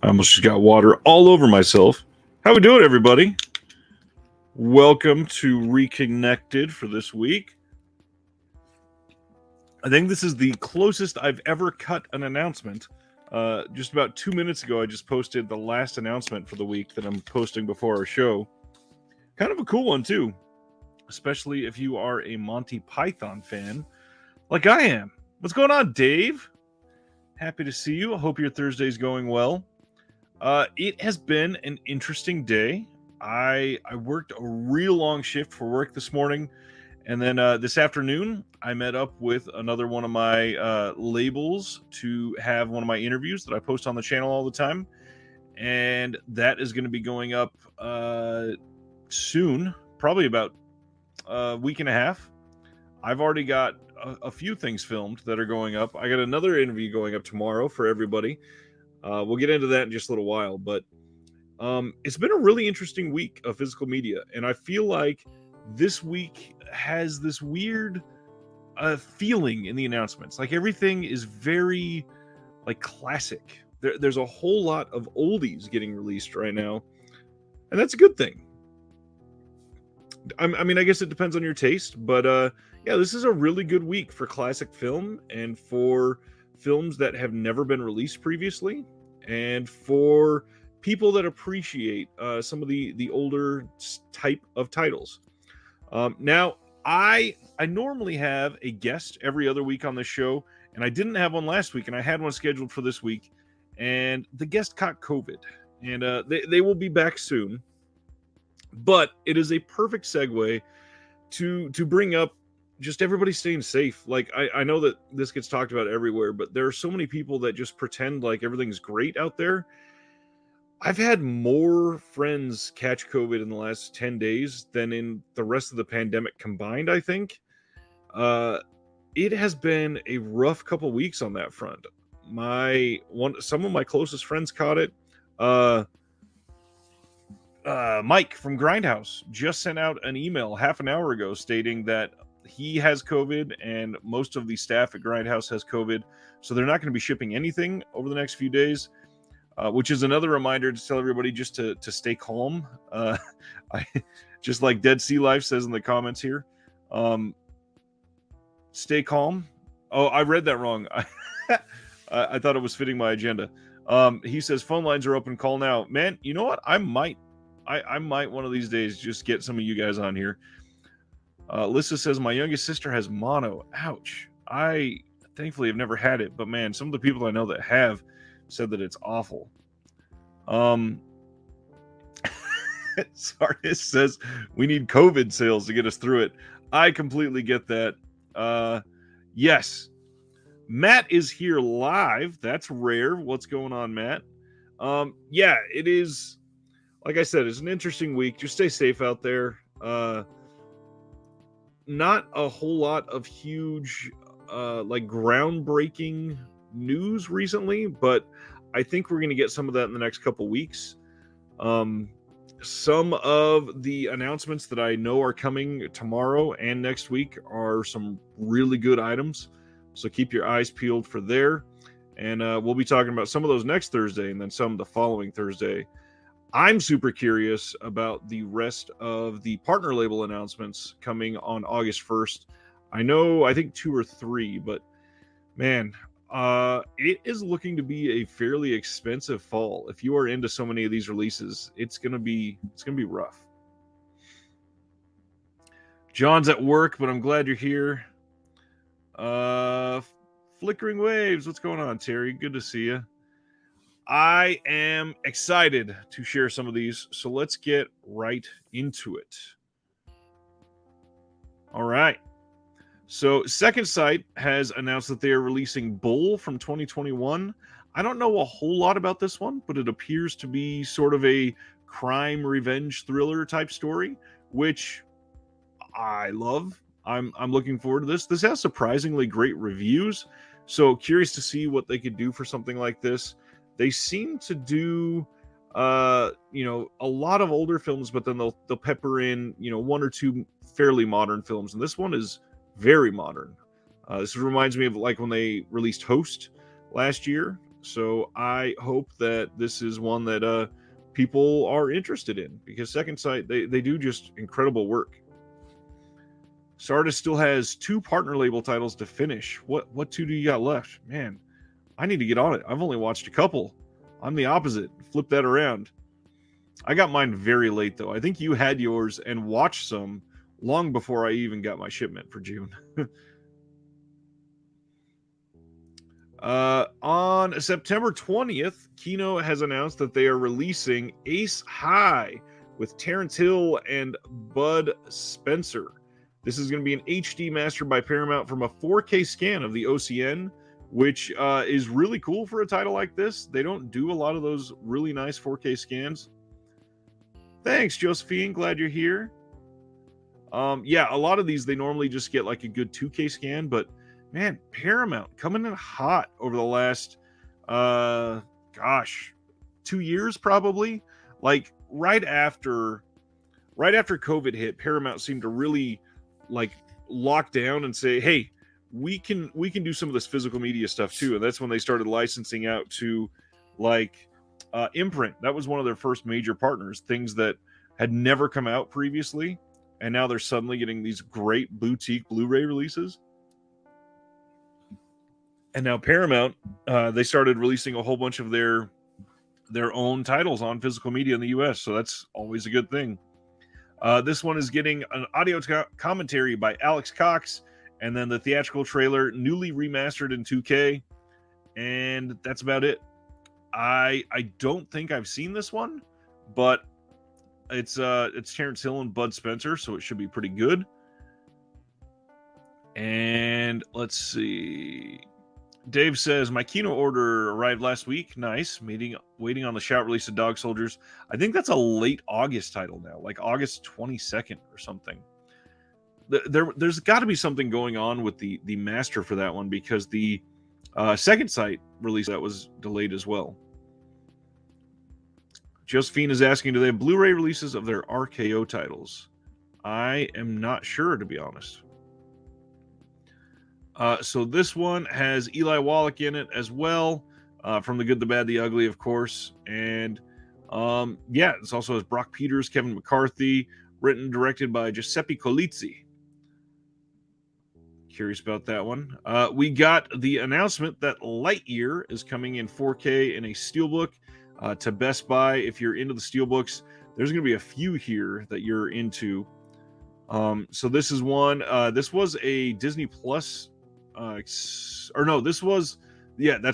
I almost just got water all over myself. How we doing, everybody? Welcome to Reconnected for this week. I think this is the closest I've ever cut an announcement. Just about 2 minutes ago, I just posted the last announcement for the week that I'm posting before our show. Kind of a cool one, too. Especially if you are a Monty Python fan, like I am. What's going on, Dave? Happy to see you. I hope your Thursday's going well. It has been an interesting day. I worked a real long shift for work this morning, and then this afternoon I met up with another one of my labels to have one of my interviews that I post on the channel all the time, and that is going to be going up soon, probably about a week and a half. I've already got a few things filmed that are going up. I got another interview going up tomorrow for everybody. We'll get into that in just a little while, but it's been a really interesting week of physical media, and I feel like this week has this weird feeling in the announcements. Like everything is very like classic. There's a whole lot of oldies getting released right now, and that's a good thing. I mean, I guess it depends on your taste, but yeah, this is a really good week for classic film and for films that have never been released previously, and for people that appreciate some of the older type of titles. Now, I normally have a guest every other week on the show, and I didn't have one last week, and I had one scheduled for this week, and the guest caught COVID, and they will be back soon. But it is a perfect segue to bring up just everybody staying safe. Like I know that this gets talked about everywhere, but there are so many people that just pretend like everything's great out there. I've had more friends catch COVID in the last 10 days than in the rest of the pandemic combined, I think. It has been a rough couple weeks on that front. Some of my closest friends caught it. Mike from Grindhouse just sent out an email half an hour ago stating that he has COVID and most of the staff at Grindhouse has COVID, so they're not going to be shipping anything over the next few days, which is another reminder to tell everybody just to stay calm. I just like Dead Sea Life says in the comments here, stay calm. Oh, I read that wrong. I thought it was fitting my agenda. He says phone lines are open, call now. Man, you know what? I might one of these days just get some of you guys on here. Lissa says my youngest sister has mono. Ouch. I thankfully have never had it, but man, some of the people I know that have said that it's awful. Sardis says we need COVID sales to get us through it. I completely get that. Yes. Matt is here live. That's rare. What's going on, Matt? Yeah, it is. Like I said, it's an interesting week. Just stay safe out there. Not a whole lot of huge, like groundbreaking news recently, but I think we're going to get some of that in the next couple weeks. Some of the announcements that I know are coming tomorrow and next week are some really good items. So keep your eyes peeled for there. And we'll be talking about some of those next Thursday and then some the following Thursday. I'm super curious about the rest of the partner label announcements coming on August 1st. I think 2 or 3, but man, it is looking to be a fairly expensive fall. If you are into so many of these releases, it's gonna be rough. John's at work, but I'm glad you're here. Flickering Waves, what's going on, Terry? Good to see you. I am excited to share some of these, so let's get right into it. All right. So Second Sight has announced that they are releasing Bull from 2021. I don't know a whole lot about this one, but it appears to be sort of a crime revenge thriller type story, which I love. I'm looking forward to this. This has surprisingly great reviews, so curious to see what they could do for something like this. They seem to do, a lot of older films, but then they'll pepper in, 1 or 2 fairly modern films, and this one is very modern. This reminds me of like when they released Host last year. So I hope that this is one that people are interested in, because Second Sight, they do just incredible work. Sardis still has 2 partner label titles to finish. What 2 do you got left? Man, I need to get on it. I've only watched a couple. I'm the opposite. Flip that around. I got mine very late, though. I think you had yours and watched some long before I even got my shipment for June. On September 20th, Kino has announced that they are releasing Ace High with Terrence Hill and Bud Spencer. This is going to be an HD master by Paramount from a 4K scan of the OCN, which is really cool for a title like this. They don't do a lot of those really nice 4K scans. Thanks, Josephine. Glad you're here. Yeah, a lot of these, they normally just get like a good 2K scan, but man, Paramount coming in hot over the last, 2 years probably. Like right after COVID hit, Paramount seemed to really like lock down and say, hey, we can do some of this physical media stuff too. And that's when they started licensing out to like Imprint. That was one of their first major partners, things that had never come out previously. And now they're suddenly getting these great boutique Blu-ray releases. And now Paramount, they started releasing a whole bunch of their own titles on physical media in the US. So that's always a good thing. This one is getting an audio commentary by Alex Cox, and then the theatrical trailer newly remastered in 2K. And that's about it. I don't think I've seen this one, but it's Terrence Hill and Bud Spencer, so it should be pretty good. And let's see. Dave says, my Kino order arrived last week. Nice. Waiting on the Shout release of Dog Soldiers. I think that's a late August title now, like August 22nd or something. There's got to be something going on with the master for that one, because the Second Sight release that was delayed as well. Josephine is asking, do they have Blu-ray releases of their RKO titles? I am not sure, to be honest. So this one has Eli Wallach in it as well, from The Good, the Bad, the Ugly, of course. And yeah, this also has Brock Peters, Kevin McCarthy, written and directed by Giuseppe Colizzi. Curious about that one. We got the announcement that Lightyear is coming in 4K in a Steelbook to Best Buy. If you're into the Steelbooks, there's going to be a few here that you're into. So this is one. This was a Disney Plus. That's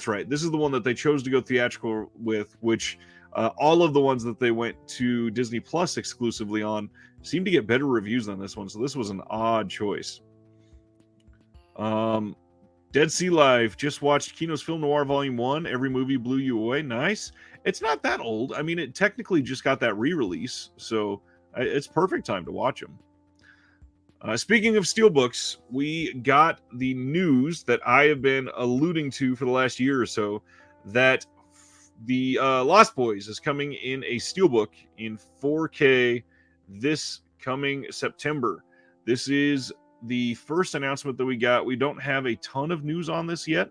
right. This is the one that they chose to go theatrical with, which all of the ones that they went to Disney Plus exclusively on seem to get better reviews than this one. So this was an odd choice. Dead Sea Live just watched Kino's Film Noir Volume 1. Every movie blew you away. Nice. It's not that old. I mean, it technically just got that re-release, so it's perfect time to watch them. Speaking of Steelbooks, we got the news that I have been alluding to for the last year or so, that the Lost Boys is coming in a Steelbook in 4K this coming September. This is the first announcement that we got. We don't have a ton of news on this yet.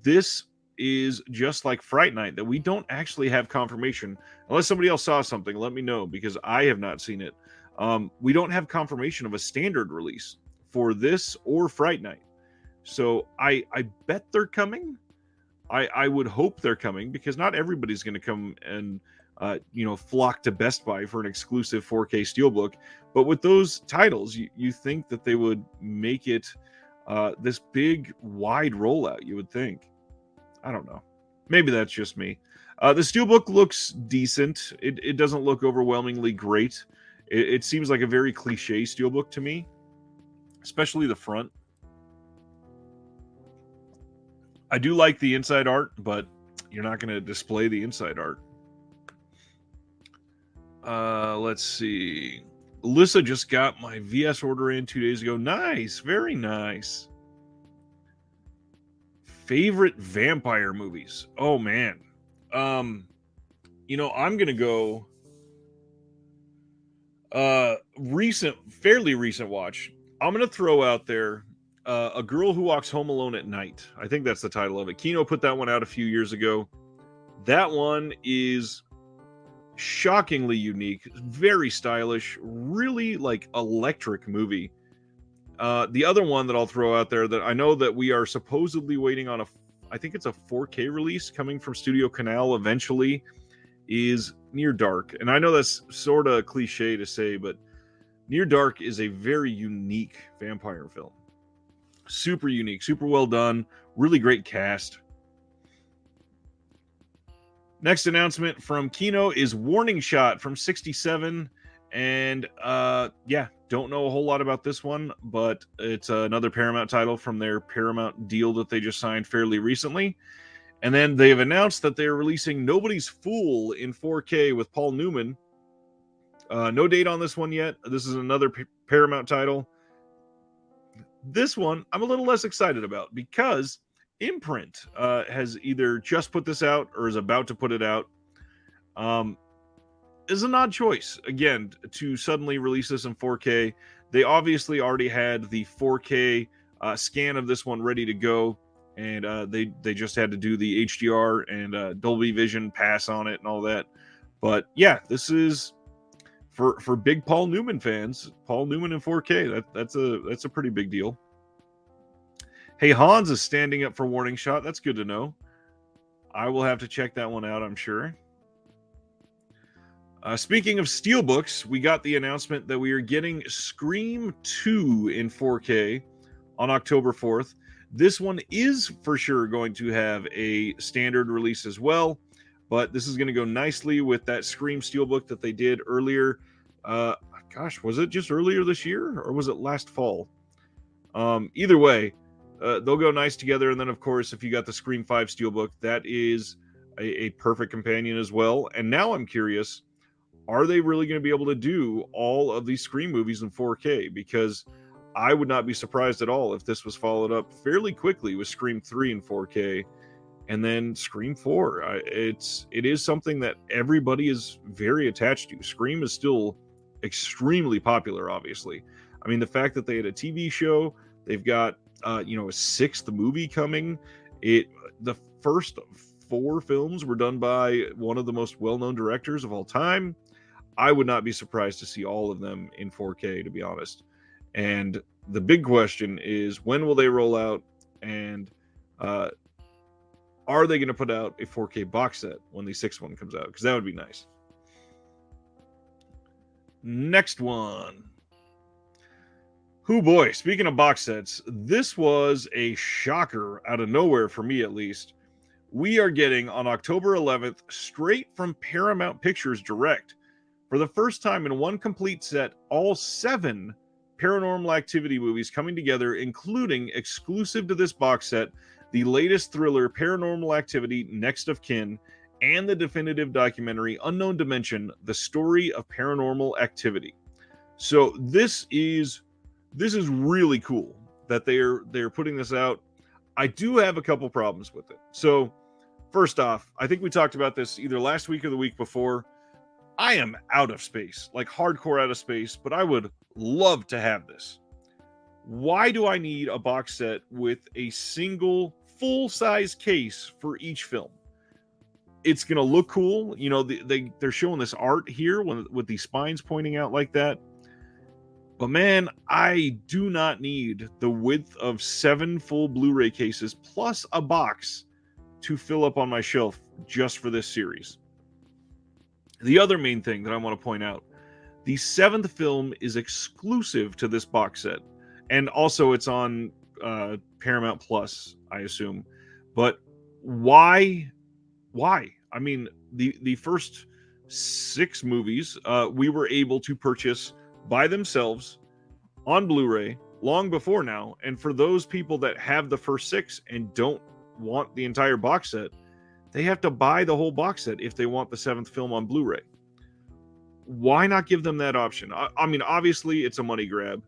This is just like Fright Night, that we don't actually have confirmation. Unless somebody else saw something, let me know, because I have not seen it. We don't have confirmation of a standard release for this or Fright Night. So I bet they're coming. I would hope they're coming, because not everybody's going to come and flock to Best Buy for an exclusive 4K Steelbook. But with those titles, you think that they would make it this big, wide rollout, you would think. I don't know. Maybe that's just me. The Steelbook looks decent. It doesn't look overwhelmingly great. It seems like a very cliche Steelbook to me, especially the front. I do like the inside art, but you're not going to display the inside art. Let's see. Alyssa just got my VS order in 2 days ago. Nice. Very nice. Favorite vampire movies? Oh, man. I'm going to go fairly recent watch. I'm going to throw out there A Girl Who Walks Home Alone at Night. I think that's the title of it. Kino put that one out a few years ago. That one is shockingly unique, very stylish, really like electric movie. The other one that I'll throw out there that I know that we are supposedly waiting on I think it's a 4K release coming from Studio Canal eventually, is Near Dark. And I know that's sort of cliche to say, but Near Dark is a very unique vampire film. Super unique, super well done, really great cast. Next announcement from Kino is Warning Shot from 67. And don't know a whole lot about this one, but it's another Paramount title from their Paramount deal that they just signed fairly recently. And then they have announced that they're releasing Nobody's Fool in 4K with Paul Newman. No date on this one yet. This is another Paramount title. This one I'm a little less excited about because Imprint has either just put this out or is about to put it out. Is an odd choice, again, to suddenly release this in 4K. They obviously already had the 4K scan of this one ready to go, and they just had to do the HDR and Dolby Vision pass on it and all that. But yeah, this is for big Paul Newman fans. Paul Newman in 4K. That's a pretty big deal. Hey, Hans is standing up for Warning Shot. That's good to know. I will have to check that one out, I'm sure. Speaking of steelbooks, we got the announcement that we are getting Scream 2 in 4K on October 4th. This one is for sure going to have a standard release as well, but this is going to go nicely with that Scream steelbook that they did earlier. Was it just earlier this year or was it last fall? Either way, they'll go nice together. And then, of course, if you got the Scream 5 steelbook, that is a perfect companion as well. And now I'm curious, are they really going to be able to do all of these Scream movies in 4K? Because I would not be surprised at all if this was followed up fairly quickly with Scream 3 in 4K and then Scream 4. It is something that everybody is very attached to. Scream is still extremely popular, obviously. I mean, the fact that they had a TV show, they've got a sixth movie coming. The first 4 films were done by one of the most well-known directors of all time. I would not be surprised to see all of them in 4K, to be honest. And the big question is, when will they roll out? And are they going to put out a 4K box set when the 6th one comes out? Because that would be nice. Next one. Oh boy, speaking of box sets, this was a shocker out of nowhere for me, at least. We are getting on October 11th, straight from Paramount Pictures Direct, for the first time in one complete set, all 7 Paranormal Activity movies coming together, including, exclusive to this box set, the latest thriller Paranormal Activity Next of Kin and the definitive documentary Unknown Dimension: The Story of Paranormal Activity. So this is really cool that they're putting this out. I do have a couple problems with it. So first off, I think we talked about this either last week or the week before. I am out of space, like hardcore out of space, but I would love to have this. Why do I need a box set with a single full-size case for each film? It's going to look cool. You know, they're showing this art here with the spines pointing out like that. But man, I do not need the width of 7 full Blu-ray cases plus a box to fill up on my shelf just for this series. The other main thing that I want to point out, the 7th film is exclusive to this box set. And also it's on Paramount Plus, I assume. But why? I mean, the first 6 movies we were able to purchase by themselves on Blu-ray long before now. And for those people that have the first 6 and don't want the entire box set, they have to buy the whole box set if they want the 7th film on Blu-ray. Why not give them that option? I mean, obviously it's a money grab,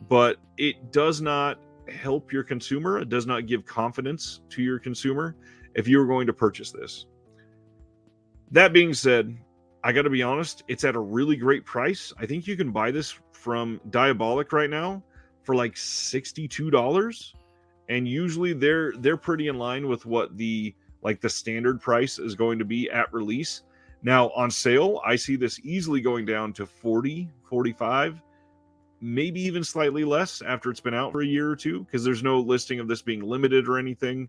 but it does not help your consumer. It does not give confidence to your consumer if you were going to purchase this. That being said, I got to be honest, it's at a really great price. I think you can buy this from Diabolic right now for like $62, and usually they're pretty in line with what the standard price is going to be at release. Now on sale, I see this easily going down to 40, 45, maybe even slightly less after it's been out for a year or two, because there's no listing of this being limited or anything.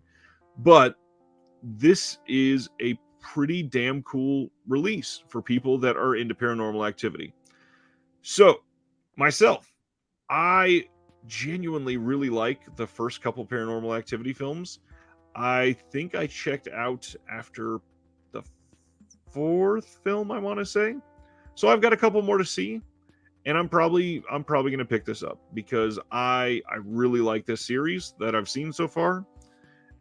But this is a pretty damn cool release for people that are into paranormal activity. So, myself, I genuinely really like the first couple paranormal activity films. I think I checked out after the fourth film, I want to say. So I've got a couple more to see, and I'm probably going to pick this up because I really like this series that I've seen so far.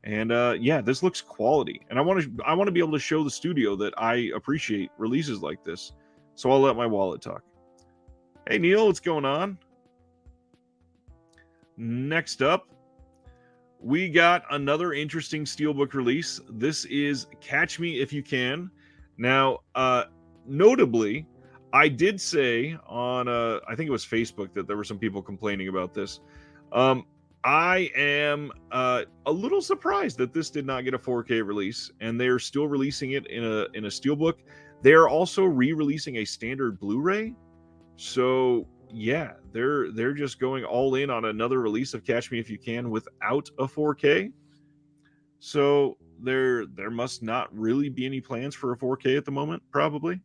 And yeah, this looks quality, and I want to be able to show the studio that I appreciate releases like this. So I'll let my wallet talk. Hey Neil, what's going on? Next up, we got another interesting Steelbook release. This is Catch Me If You Can. Now, notably, I did say on I think it was Facebook that there were some people complaining about this. I am a little surprised that this did not get a 4K release, and they're still releasing it in a Steelbook. They are also re-releasing a standard Blu-ray. So yeah, they're just going all in on another release of Catch Me If You Can without a 4K. So there must not really be any plans for a 4K at the moment, probably.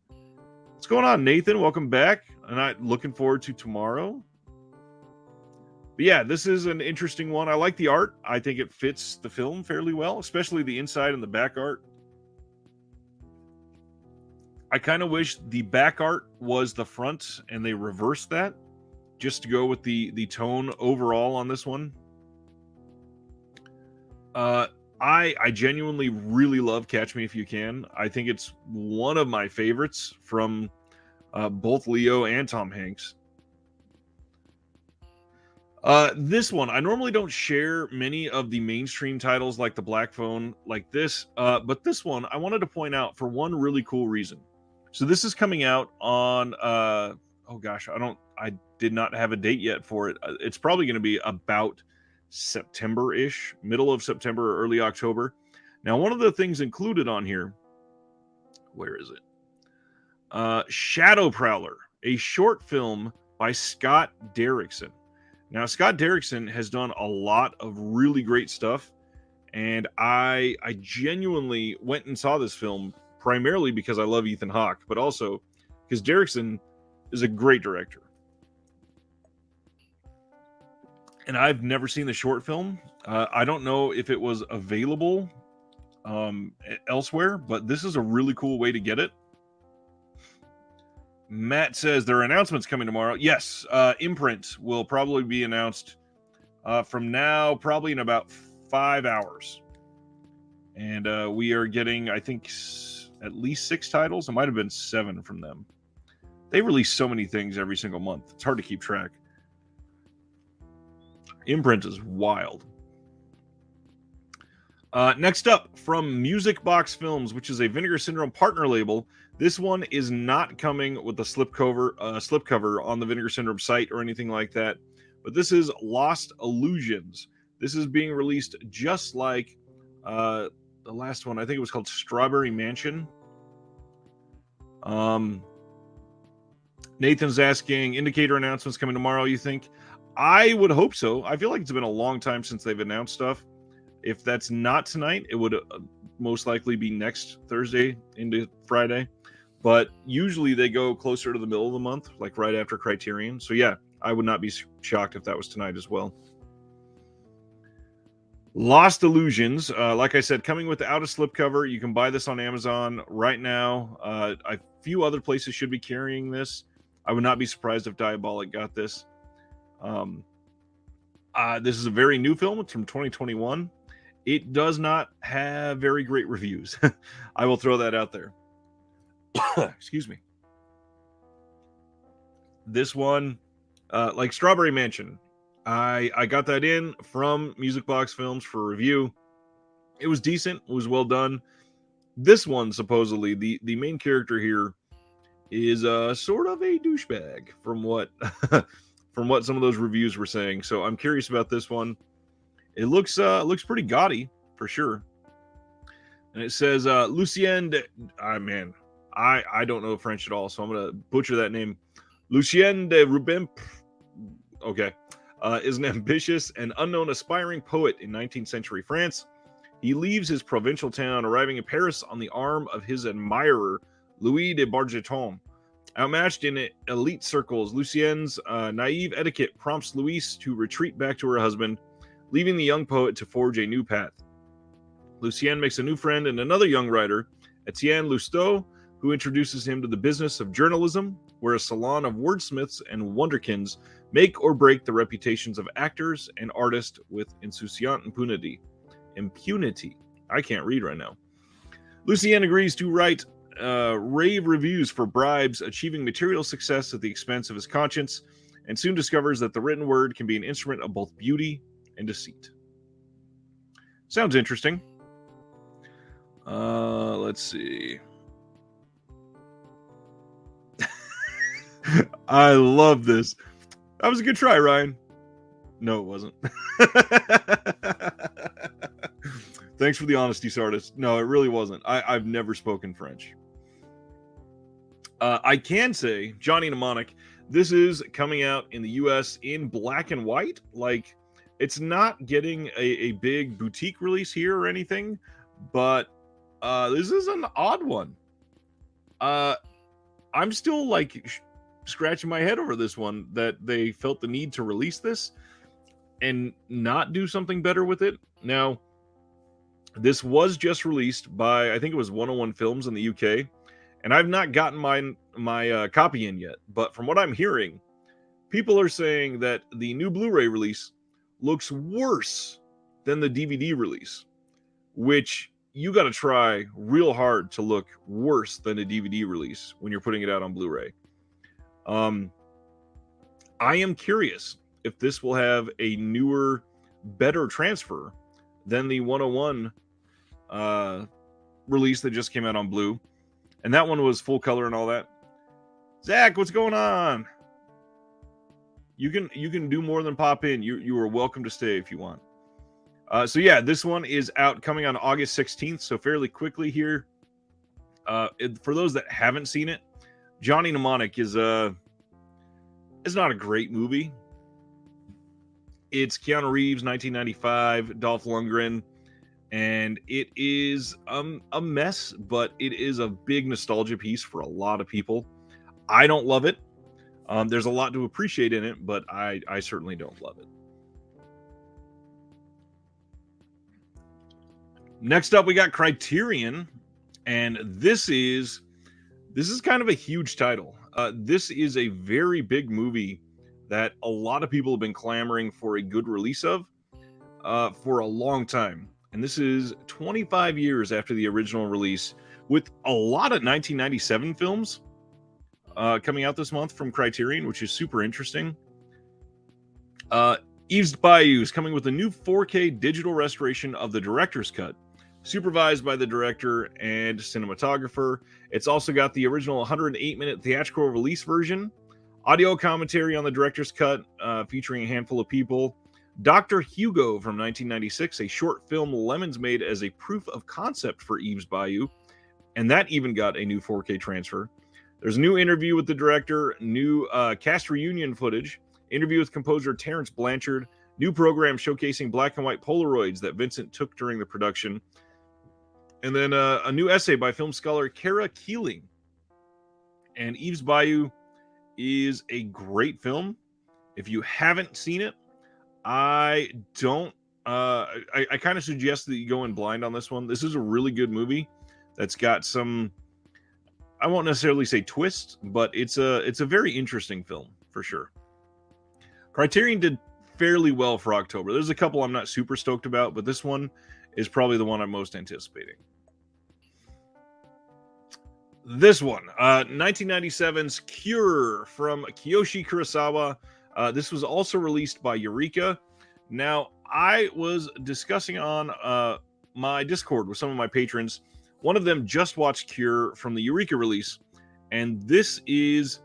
What's going on, Nathan? Welcome back. And I'm looking forward to tomorrow. But yeah, this is an interesting one. I like the art. I think it fits the film fairly well, especially the inside and the back art. I kind of wish the back art was the front and they reversed that just to go with the tone overall on this one. I genuinely really love Catch Me If You Can. I think it's one of my favorites from both Leo and Tom Hanks. This one, I normally don't share many of the mainstream titles like The Black Phone like this, but this one I wanted to point out for one really cool reason. So this is coming out on oh gosh, I did not have a date yet for it. It's probably going to be about September-ish, middle of September or early October. Now, one of the things included on here, where is it? Shadow Prowler, a short film by Scott Derrickson. Now, Scott Derrickson has done a lot of really great stuff, and I genuinely went and saw this film primarily because I love Ethan Hawke, but also because Derrickson is a great director. And I've never seen the short film. I don't know if it was available elsewhere, but this is a really cool way to get it. Matt says there are announcements coming tomorrow. Yes, Imprint will probably be announced from now, probably in about 5 hours. And we are getting, I think, at least 6 titles. It might have been 7 from them. They release so many things every single month. It's hard to keep track. Imprint is wild. Next up, from Music Box Films, which is a Vinegar Syndrome partner label. This one is not coming with a slipcover on the Vinegar Syndrome site or anything like that. But this is Lost Illusions. This is being released just like the last one. I think it was called Strawberry Mansion. Nathan's asking, indicator announcements coming tomorrow, you think? I would hope so. I feel like it's been a long time since they've announced stuff. If that's not tonight, it would most likely be next Thursday into Friday. But usually they go closer to the middle of the month, like right after Criterion. So yeah, I would not be shocked if that was tonight as well. Lost Illusions, like I said, coming without a slipcover. You can buy this on Amazon right now. A few other places should be carrying this. I would not be surprised if Diabolic got this. This is a very new film. It's from 2021. It does not have very great reviews. I will throw that out there. Excuse me. This one, like Strawberry Mansion, I got that in from Music Box Films for review. It was decent. It was well done. This one, supposedly, the main character here is sort of a douchebag from what from what some of those reviews were saying. So I'm curious about this one. It looks pretty gaudy for sure. And it says Lucien de, man, I don't know French at all, so I'm gonna butcher that name. Lucien de Rubempré, okay, is an ambitious and unknown aspiring poet in 19th century France. He leaves his provincial town, arriving in Paris on the arm of his admirer, Louis de Bargeton. Outmatched in elite circles, Lucien's naive etiquette prompts Louise to retreat back to her husband, leaving the young poet to forge a new path. Lucien makes a new friend and another young writer, Etienne Lousteau, who introduces him to the business of journalism, where a salon of wordsmiths and wonderkins make or break the reputations of actors and artists with insouciant impunity. I can't read right now. Lucien agrees to write rave reviews for bribes, achieving material success at the expense of his conscience, and soon discovers that the written word can be an instrument of both beauty and deceit. Sounds interesting. Let's see. I love this. That was a good try, Ryan. No, it wasn't. Thanks for the honesty, Sardis. No, it really wasn't. I've never spoken French. I can say, Johnny Mnemonic, this is coming out in the US in black and white. Like, it's not getting a big boutique release here or anything, but this is an odd one. I'm still like scratching my head over this one, that they felt the need to release this and not do something better with it. Now, this was just released by, I think it was 101 Films in the UK, and I've not gotten my copy in yet. But from what I'm hearing, people are saying that the new Blu-ray release looks worse than the DVD release, which you got to try real hard to look worse than a DVD release when you're putting it out on Blu-ray. I am curious if this will have a newer, better transfer than the 101 release that just came out on Blue. And that one was full color and all that. Zach, what's going on? You can do more than pop in. You are welcome to stay if you want. So yeah, this one is out coming on August 16th, so fairly quickly here. For those that haven't seen it, Johnny Mnemonic is not a great movie. It's Keanu Reeves, 1995, Dolph Lundgren, and it is a mess, but it is a big nostalgia piece for a lot of people. I don't love it. There's a lot to appreciate in it, but I certainly don't love it. Next up, we got Criterion, and this is kind of a huge title. This is a very big movie that a lot of people have been clamoring for a good release of for a long time. And this is 25 years after the original release, with a lot of 1997 films coming out this month from Criterion, which is super interesting. Yves Bayou is coming with a new 4K digital restoration of the director's cut, supervised by the director and cinematographer. It's also got the original 108-minute theatrical release version, audio commentary on the director's cut featuring a handful of people, Dr. Hugo from 1996, a short film Lemons made as a proof of concept for Yves Bayou, and that even got a new 4K transfer. There's a new interview with the director, new cast reunion footage, interview with composer Terrence Blanchard, new program showcasing black and white Polaroids that Vincent took during the production, and then a new essay by film scholar Kara Keeling. And Yves Bayou is a great film. If you haven't seen it, I kind of suggest that you go in blind on this one. This is a really good movie that's got some, I won't necessarily say twists, but it's a very interesting film for sure. Criterion did fairly well for October. There's a couple I'm not super stoked about, but this one is probably the one I'm most anticipating. This one, 1997's Cure from Kiyoshi Kurosawa. This was also released by Eureka. Now, I was discussing on my Discord with some of my patrons. One of them just watched Cure from the Eureka release, and this is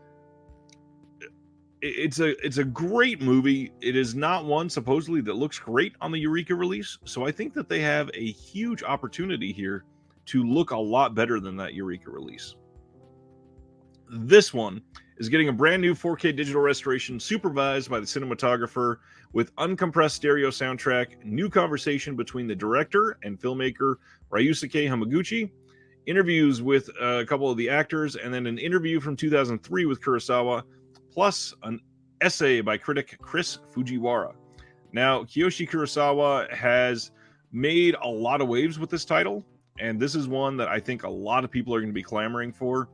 it's a great movie. It is not one supposedly that looks great on the Eureka release, so I think that they have a huge opportunity here to look a lot better than that Eureka release. This one is getting a brand new 4K digital restoration supervised by the cinematographer with uncompressed stereo soundtrack, new conversation between the director and filmmaker Ryusuke Hamaguchi, interviews with a couple of the actors, and then an interview from 2003 with Kurosawa, plus an essay by critic Chris Fujiwara. Now, Kiyoshi Kurosawa has made a lot of waves with this title, and this is one that I think a lot of people are going to be clamoring for.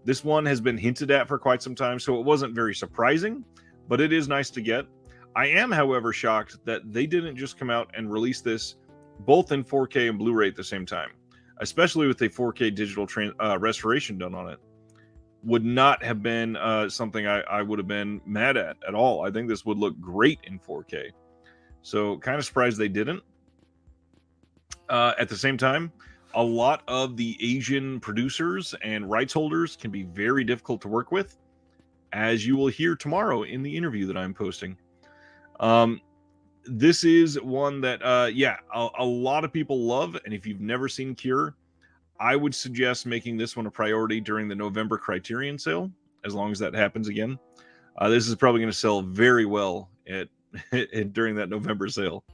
This one has been hinted at for quite some time, so it wasn't very surprising, but it is nice to get. I am, however, shocked that they didn't just come out and release this both in 4K and Blu-ray at the same time, especially with a 4K digital restoration done on it. Would not have been something I would have been mad at all. I think this would look great in 4K. So kind of surprised they didn't. At the same time, a lot of the Asian producers and rights holders can be very difficult to work with, as you will hear tomorrow in the interview that I'm posting. This is one that, a lot of people love, and if you've never seen Cure, I would suggest making this one a priority during the November Criterion sale, as long as that happens again. This is probably going to sell very well during that November sale.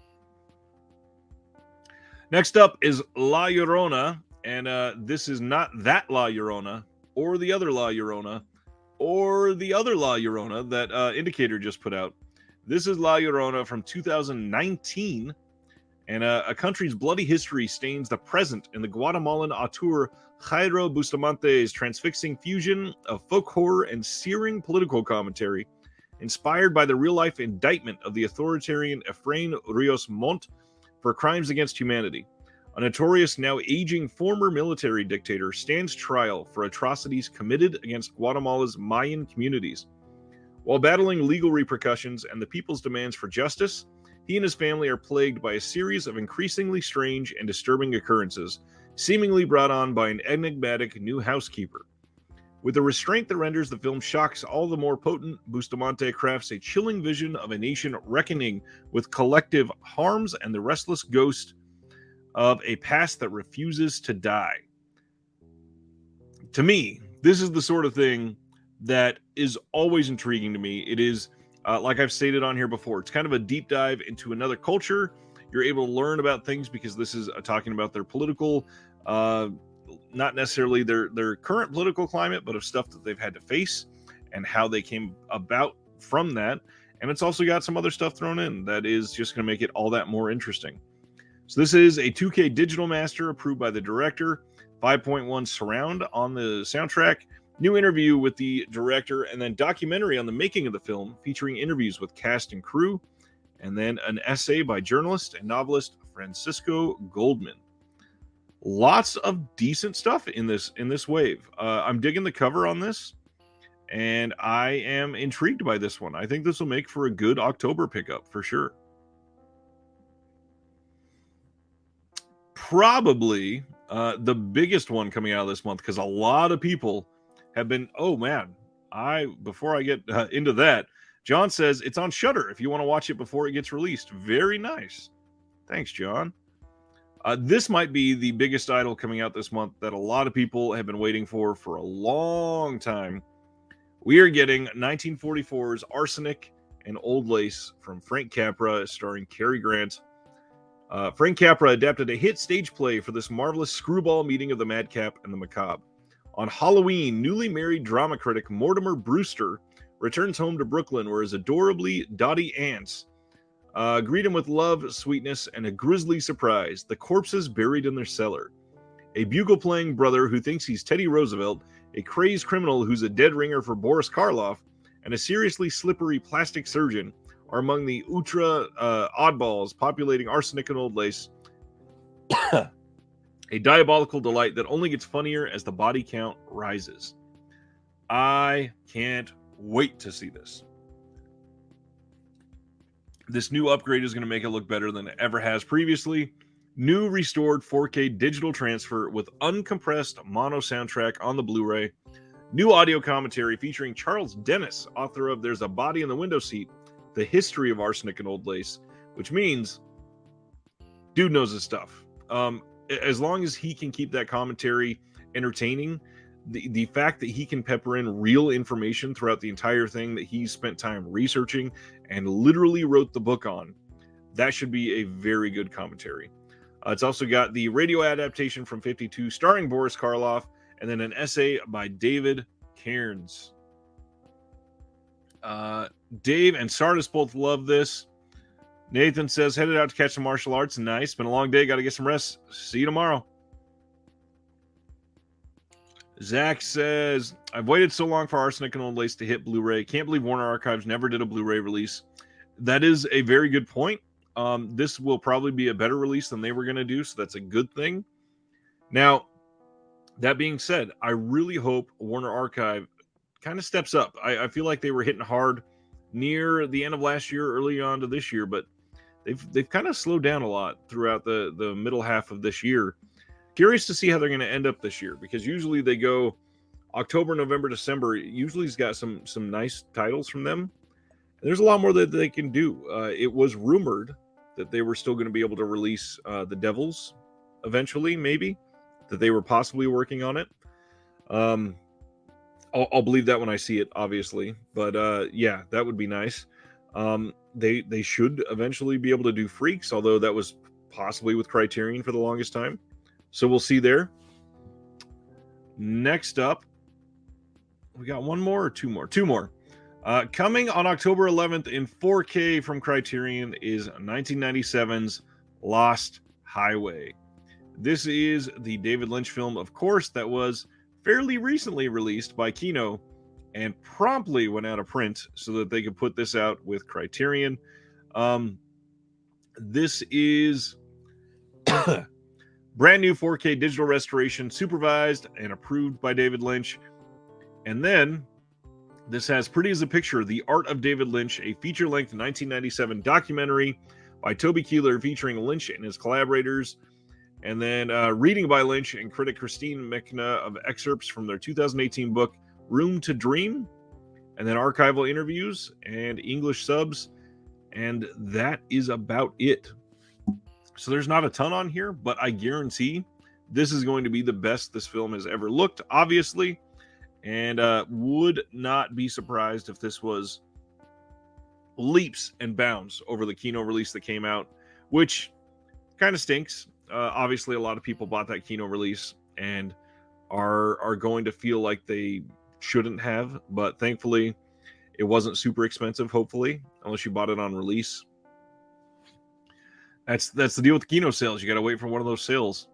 Next up is La Llorona, and this is not that La Llorona, or the other La Llorona, or the other La Llorona that Indicator just put out. This is La Llorona from 2019, and a country's bloody history stains the present in the Guatemalan auteur Jairo Bustamante's transfixing fusion of folk horror and searing political commentary, inspired by the real-life indictment of the authoritarian Efrain Rios Montt for crimes against humanity. A notorious, now aging former military dictator stands trial for atrocities committed against Guatemala's Mayan communities. While battling legal repercussions and the people's demands for justice, he and his family are plagued by a series of increasingly strange and disturbing occurrences, seemingly brought on by an enigmatic new housekeeper. With a restraint that renders the film shocks all the more potent, Bustamante crafts a chilling vision of a nation reckoning with collective harms and the restless ghost of a past that refuses to die. To me, this is the sort of thing that is always intriguing to me. It is, like I've stated on here before, it's kind of a deep dive into another culture. You're able to learn about things because this is talking about their political not necessarily their current political climate, but of stuff that they've had to face and how they came about from that. And it's also got some other stuff thrown in that is just going to make it all that more interesting. So this is a 2K digital master approved by the director, 5.1 surround on the soundtrack, new interview with the director, and then documentary on the making of the film featuring interviews with cast and crew, and then an essay by journalist and novelist Francisco Goldman. Lots of decent stuff in this wave. I'm digging the cover on this, and I am intrigued by this one. I think this will make for a good October pickup for sure. Probably the biggest one coming out of this month, because a lot of people have been, before I get into that, John says it's on Shudder if you want to watch it before it gets released. Very nice. Thanks, John. This might be the biggest title coming out this month that a lot of people have been waiting for a long time. We are getting 1944's Arsenic and Old Lace from Frank Capra, starring Cary Grant. Frank Capra adapted a hit stage play for this marvelous screwball meeting of the madcap and the macabre. On Halloween, newly married drama critic Mortimer Brewster returns home to Brooklyn, where his adorably dotty aunts greet him with love, sweetness, and a grisly surprise: the corpses buried in their cellar. A bugle-playing brother who thinks he's Teddy Roosevelt, a crazed criminal who's a dead ringer for Boris Karloff, and a seriously slippery plastic surgeon are among the ultra oddballs populating Arsenic and Old Lace. A diabolical delight that only gets funnier as the body count rises. I can't wait to see this. This new upgrade is going to make it look better than it ever has previously. New restored 4K digital transfer with uncompressed mono soundtrack on the Blu-ray. New audio commentary featuring Charles Dennis, author of There's a Body in the Window Seat, The History of Arsenic and Old Lace, which means dude knows his stuff. As long as he can keep that commentary entertaining, the fact that he can pepper in real information throughout the entire thing that he spent time researching and literally wrote the book on, that should be a very good commentary. It's also got the radio adaptation from 52 starring Boris Karloff, and then an essay by David Cairns. Dave and Sardis both love this. Nathan says, headed out to catch some martial arts. Nice. Been a long day. Got to get some rest. See you tomorrow. Zach says, I've waited so long for Arsenic and Old Lace to hit Blu-ray. Can't believe Warner Archives never did a Blu-ray release. That is a very good point. This will probably be a better release than they were going to do, so that's a good thing. Now, that being said, I really hope Warner Archive kind of steps up. I feel like they were hitting hard near the end of last year, early on to this year, but they've kind of slowed down a lot throughout the middle half of this year. Curious to see how they're going to end up this year, because usually they go October, November, December. Usually has got some nice titles from them. And there's a lot more that they can do. It was rumored that they were still going to be able to release The Devils eventually, maybe, that they were possibly working on it. I'll believe that when I see it, obviously. But yeah, that would be nice. They should eventually be able to do Freaks, although that was possibly with Criterion for the longest time. So we'll see there. Next up, we got one more or two more? Two more. Coming on October 11th in 4K from Criterion is 1997's Lost Highway. This is the David Lynch film, of course, that was fairly recently released by Kino and promptly went out of print so that they could put this out with Criterion. This is brand new 4K digital restoration, supervised and approved by David Lynch. And then this has Pretty as a Picture, The Art of David Lynch, a feature-length 1997 documentary by Toby Keeler featuring Lynch and his collaborators. And then reading by Lynch and critic Christine McKenna of excerpts from their 2018 book, Room to Dream. And then archival interviews and English subs. And that is about it. So there's not a ton on here, but I guarantee this is going to be the best this film has ever looked, obviously. And would not be surprised if this was leaps and bounds over the Kino release that came out, which kind of stinks. Obviously, a lot of people bought that Kino release and are going to feel like they shouldn't have, but thankfully it wasn't super expensive, hopefully, unless you bought it on release. That's the deal with the Kino sales. You got to wait for one of those sales.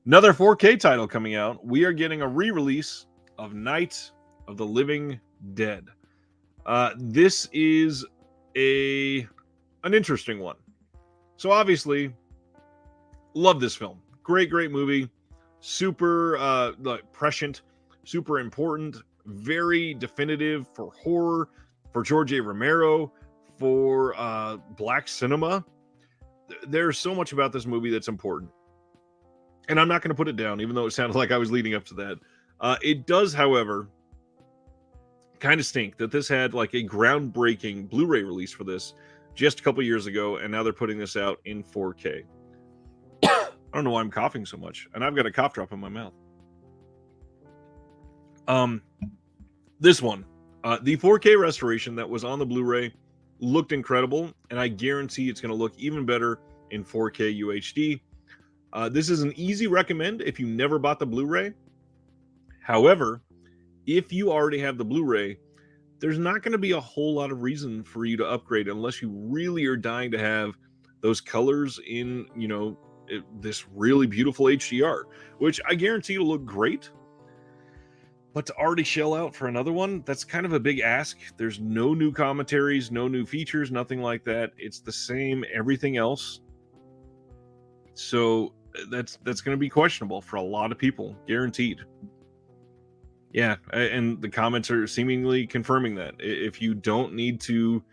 Another 4K title coming out. We are getting a re-release of Night of the Living Dead. This is an interesting one. So obviously, love this film. Great movie. Super prescient, super important, very definitive for horror, for George A. Romero, for black cinema. There's so much about this movie that's important. And I'm not going to put it down, even though it sounded like I was leading up to that. It does, however, kind of stink that this had like a groundbreaking Blu-ray release for this just a couple years ago, and now they're putting this out in 4K. I don't know why I'm coughing so much, and I've got a cough drop in my mouth. This one, the 4K restoration that was on the Blu-ray looked incredible, and I guarantee it's going to look even better in 4K UHD. This is an easy recommend if you never bought the Blu-ray. However, if you already have the Blu-ray, there's not going to be a whole lot of reason for you to upgrade unless you really are dying to have those colors in, this really beautiful HDR, which I guarantee will look great. But to already shell out for another one, that's kind of a big ask. There's no new commentaries, no new features, nothing like that. It's the same everything else. So that's going to be questionable for a lot of people, guaranteed. Yeah, and the comments are seemingly confirming that. If you don't need to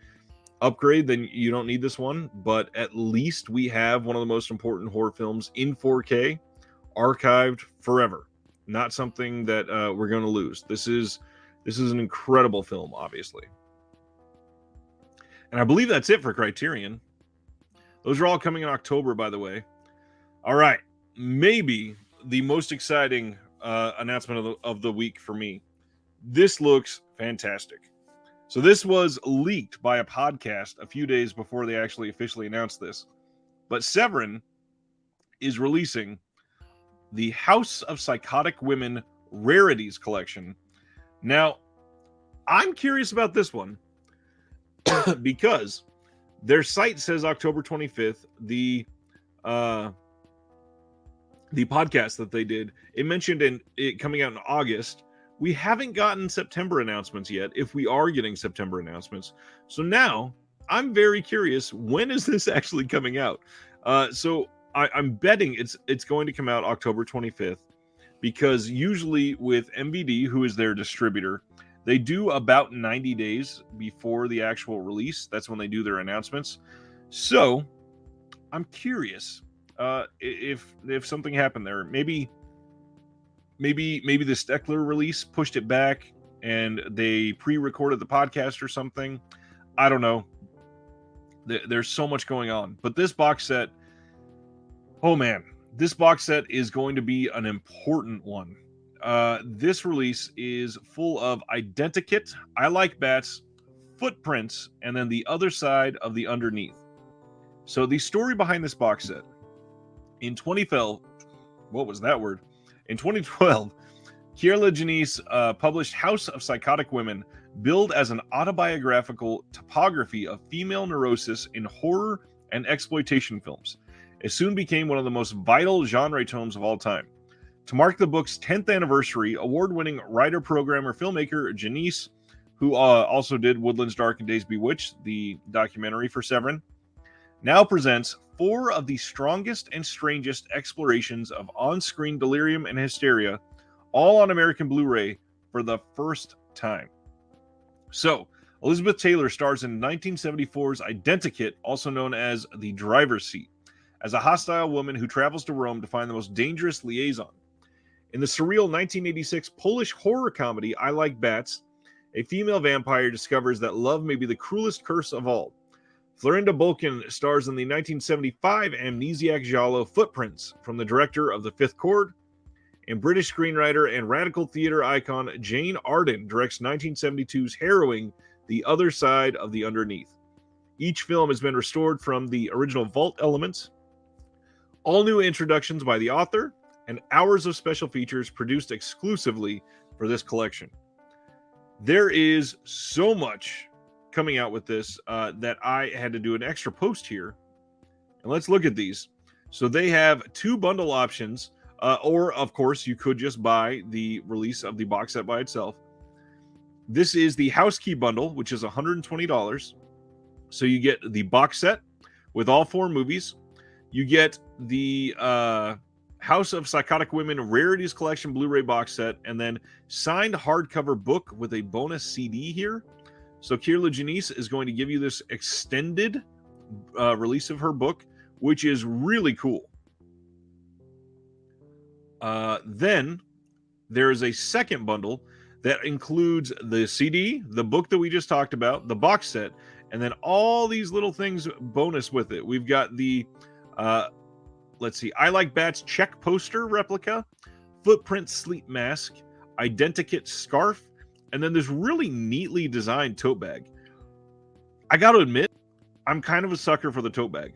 upgrade, then you don't need this one. But at least we have one of the most important horror films in 4K, archived forever. not something that we're going to lose. This is an incredible film, obviously. And I believe that's it for Criterion. Those are all coming in October, by the way. All right, maybe the most exciting announcement of the week for me. This looks fantastic. So this was leaked by a podcast a few days before they actually officially announced this. But Severin is releasing the House of Psychotic Women Rarities collection. Now, I'm curious about this one because their site says October 25th. The podcast that they did, it mentioned it coming out in August. We haven't gotten September announcements yet, if we are getting September announcements. So now I'm very curious, when is this actually coming out? So I'm betting it's going to come out October 25th, because usually with MVD, who is their distributor, they do about 90 days before the actual release. That's when they do their announcements. So I'm curious if something happened there. Maybe the Steckler release pushed it back and they pre-recorded the podcast or something. I don't know. There's so much going on. But this box set, oh man, this box set is going to be an important one. This release is full of Identikit, I Like Bats, Footprints, and then The Other Side of the Underneath. So the story behind this box set, in 2012, what was that word? In 2012, Kier-La Janisse published House of Psychotic Women, billed as an autobiographical topography of female neurosis in horror and exploitation films. It soon became one of the most vital genre tomes of all time. To mark the book's 10th anniversary, award-winning writer, programmer, filmmaker Janisse, who also did Woodlands Dark and Days Bewitched, the documentary for Severin, now presents 4 of the strongest and strangest explorations of on-screen delirium and hysteria, all on American Blu-ray for the first time. So, Elizabeth Taylor stars in 1974's Identikit, also known as The Driver's Seat, as a hostile woman who travels to Rome to find the most dangerous liaison. In the surreal 1986 Polish horror comedy I Like Bats, a female vampire discovers that love may be the cruelest curse of all. Florinda Bolkan stars in the 1975 amnesiac giallo Footprints from the director of The Fifth Chord, and British screenwriter and radical theater icon Jane Arden directs 1972's harrowing The Other Side of the Underneath. Each film has been restored from the original vault elements, all new introductions by the author, and hours of special features produced exclusively for this collection. There is so much coming out with this that I had to do an extra post here. And let's look at these. So they have 2 bundle options, or of course you could just buy the release of the box set by itself. This is the House Key bundle, which is $120. So you get the box set with all 4 movies. You get the House of Psychotic Women Rarities Collection Blu-ray box set, and then signed hardcover book with a bonus CD here. So Kier-La Janisse is going to give you this extended release of her book, which is really cool. Then there is a second bundle that includes the CD, the book that we just talked about, the box set, and then all these little things bonus with it. We've got the, let's see, I Like Bats check poster replica, Footprint sleep mask, Identikit scarf, and then this really neatly designed tote bag. I got to admit, I'm kind of a sucker for the tote bag.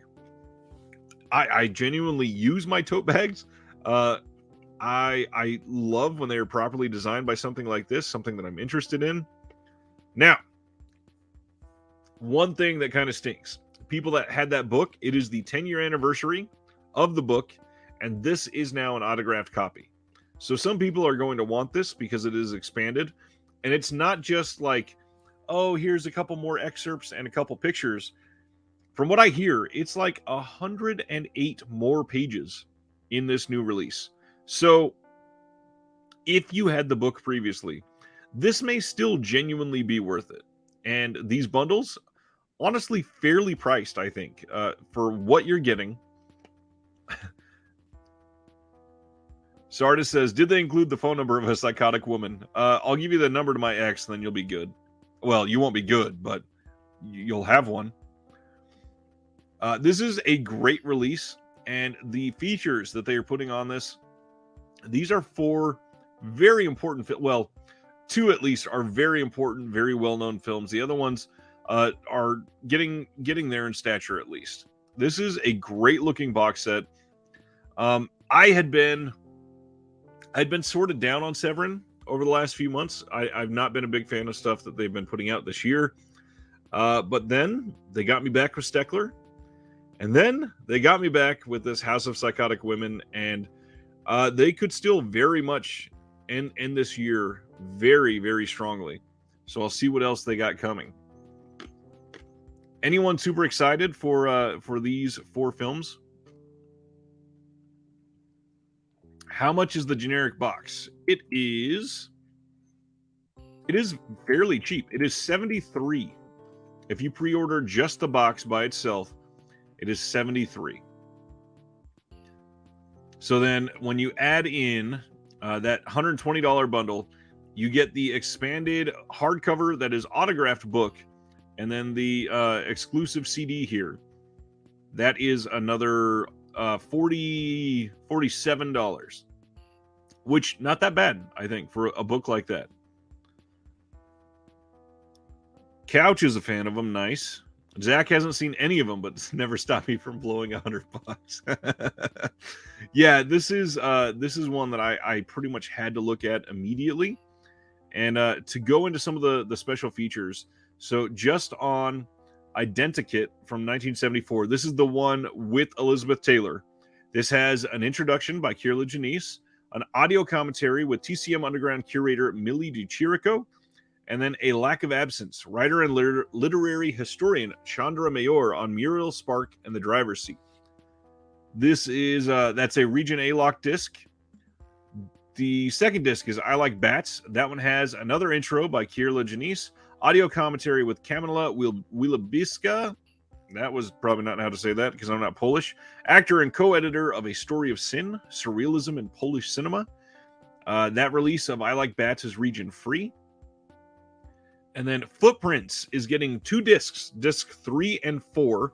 I genuinely use my tote bags. I love when they are properly designed by something like this, something that I'm interested in. Now, one thing that kind of stinks. People that had that book, it is the 10-year anniversary of the book, and this is now an autographed copy. So some people are going to want this because it is expanded. And it's not just like, oh, here's a couple more excerpts and a couple pictures. From what I hear, it's like 108 more pages in this new release. So if you had the book previously, this may still genuinely be worth it. And these bundles, honestly, fairly priced, I think, for what you're getting. Sardis says, did they include the phone number of a psychotic woman? I'll give you the number to my ex, and then you'll be good. Well, you won't be good, but you'll have one. This is a great release, and the features that they are putting on this, these are 4 very important, well, 2 at least are very important, very well-known films. The other ones are getting there in stature, at least. This is a great-looking box set. I'd been sorted down on Severin over the last few months. I've not been a big fan of stuff that they've been putting out this year. But then they got me back with Steckler. And then they got me back with this House of Psychotic Women. And they could still very much end this year very, very strongly. So I'll see what else they got coming. Anyone super excited for these 4 films? How much is the generic box? It is fairly cheap. It is $73. If you pre-order just the box by itself, it is $73. So then when you add in that $120 bundle, you get the expanded hardcover that is autographed book, and then the exclusive CD here. That is another $47, which not that bad, I think, for a book like that. Couch is a fan of them. Nice. Zach hasn't seen any of them, but it's never stopped me from blowing $100. Yeah, this is one that I pretty much had to look at immediately, and to go into some of the special features. So just on Identikit from 1974, this is the one with Elizabeth Taylor. This has an introduction by Kier-La Janisse, an audio commentary with TCM Underground curator Millie DiCirico, and then A Lack of Absence, writer and literary historian Chandra Mayor on Muriel Spark and the driver's seat. This is that's a Region A lock disc. The second disc is I Like Bats. That one has another intro by Kier-La Janisse, audio commentary with Kamila Wielbiska. That was probably not how to say that because I'm not Polish. Actor and co-editor of A Story of Sin, Surrealism in Polish Cinema. That release of I Like Bats is region free. And then Footprints is getting 2 discs, disc 3 and 4.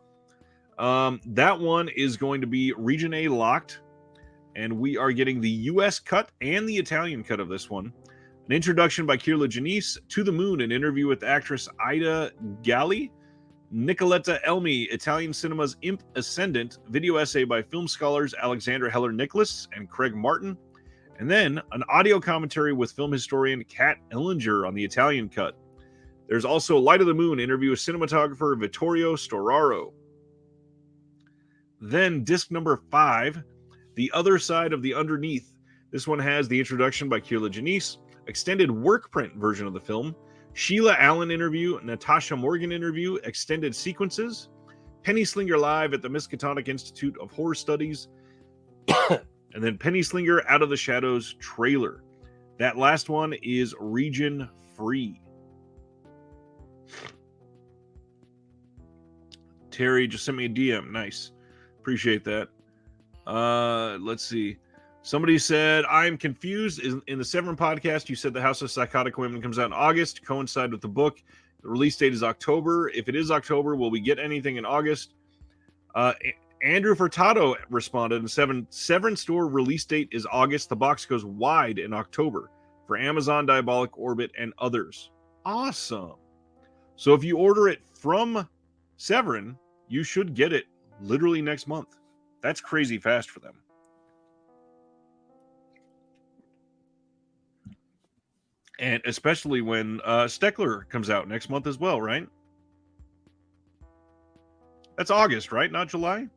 That one is going to be region A locked. And we are getting the US cut and the Italian cut of this one. An introduction by Kier-La Janisse, To the Moon, an interview with actress Ida Galli. Nicoletta Elmi, Italian cinema's Imp Ascendant, video essay by film scholars Alexandra Heller-Nicholas and Craig Martin. And then an audio commentary with film historian Kat Ellinger on the Italian cut. There's also Light of the Moon, interview with cinematographer Vittorio Storaro. Then disc number 5, The Other Side of the Underneath. This one has the introduction by Kier-La Janisse, extended work print version of the film, Sheila Allen interview, Natasha Morgan interview, extended sequences, Penny Slinger live at the Miskatonic Institute of Horror Studies, and then Penny Slinger Out of the Shadows trailer. That last one is region free. Terry just sent me a DM. Nice. Appreciate that. Let's see. Somebody said, I'm confused. In the Severin podcast, you said the House of Psychotic Women comes out in August to coincide with the book. The release date is October. If it is October, will we get anything in August? Andrew Furtado responded, and Severin store release date is August. The box goes wide in October for Amazon, Diabolic Orbit, and others. Awesome. So if you order it from Severin, you should get it literally next month. That's crazy fast for them. And especially when Steckler comes out next month as well, right? That's August, right? Not July?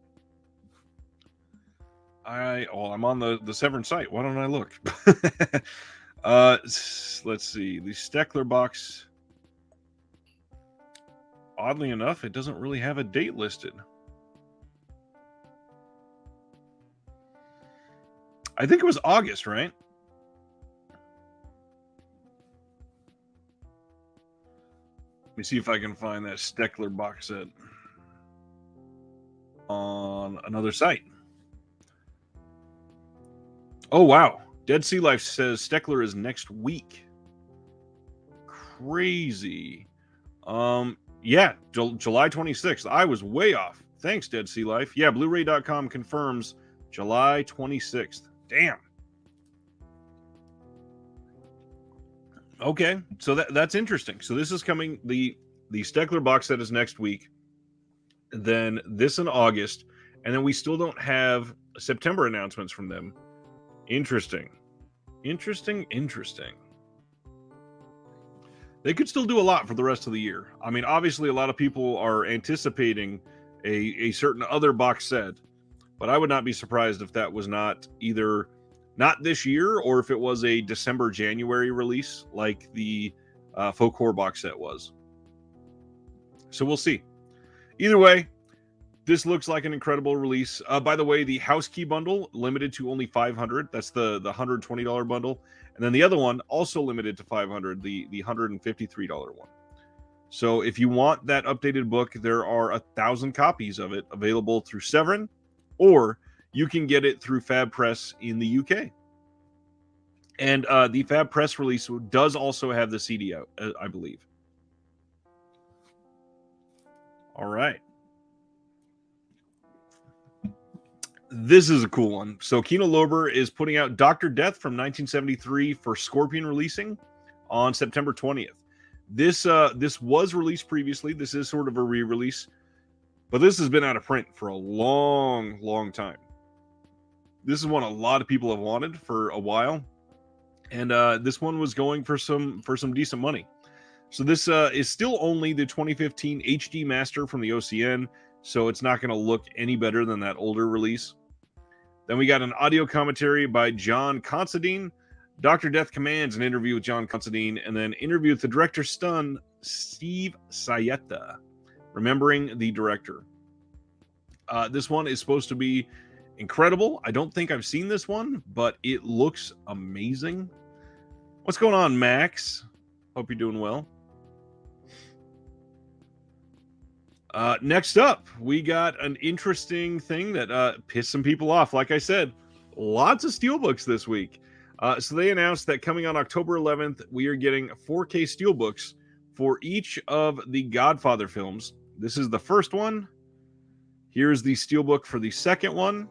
I'm on the Severin site. Why don't I look? Let's see. The Steckler box. Oddly enough, it doesn't really have a date listed. I think it was August, right? Let me see if I can find that Steckler box set on another site. Oh, wow. Dead Sea Life says Steckler is next week. Crazy. Yeah, July 26th. I was way off. Thanks, Dead Sea Life. Yeah, Blu-ray.com confirms July 26th. Damn. Okay, so that's interesting. So this is coming. The Steckler box set is next week. Then this in August, and then we still don't have September announcements from them. Interesting. They could still do a lot for the rest of the year. I mean, obviously, a lot of people are anticipating a certain other box set, but I would not be surprised if that was not either not this year or if it was a December, January release like the Folk Horror box set was. So we'll see. Either way, this looks like an incredible release. By the way, the House Key bundle limited to only 500. That's the $120 bundle. And then the other one also limited to 500, the $153 one. So if you want that updated book, there are 1,000 copies of it available through Severin, or you can get it through Fab Press in the UK. And the Fab Press release does also have the CD out, I believe. All right. This is a cool one. So Kino Lorber is putting out Dr. Death from 1973 for Scorpion releasing on September 20th. This was released previously. This is sort of a re-release, but this has been out of print for a long time. This is one a lot of people have wanted for a while, and this one was going for some decent money. So this is still only the 2015 HD master from the OCN, so it's not going to look any better than that older release. Then we got an audio commentary by John Considine. Dr. Death commands an interview with John Considine, and then interview with the director's son, Steve Sayeta, remembering the director. This one is supposed to be incredible. I don't think I've seen this one, but it looks amazing. What's going on, Max? Hope you're doing well. Next up, we got an interesting thing that pissed some people off. Like I said, lots of steelbooks this week. So they announced that coming on October 11th, we are getting 4K steelbooks for each of the Godfather films. This is the first one. Here's the steelbook for the second one,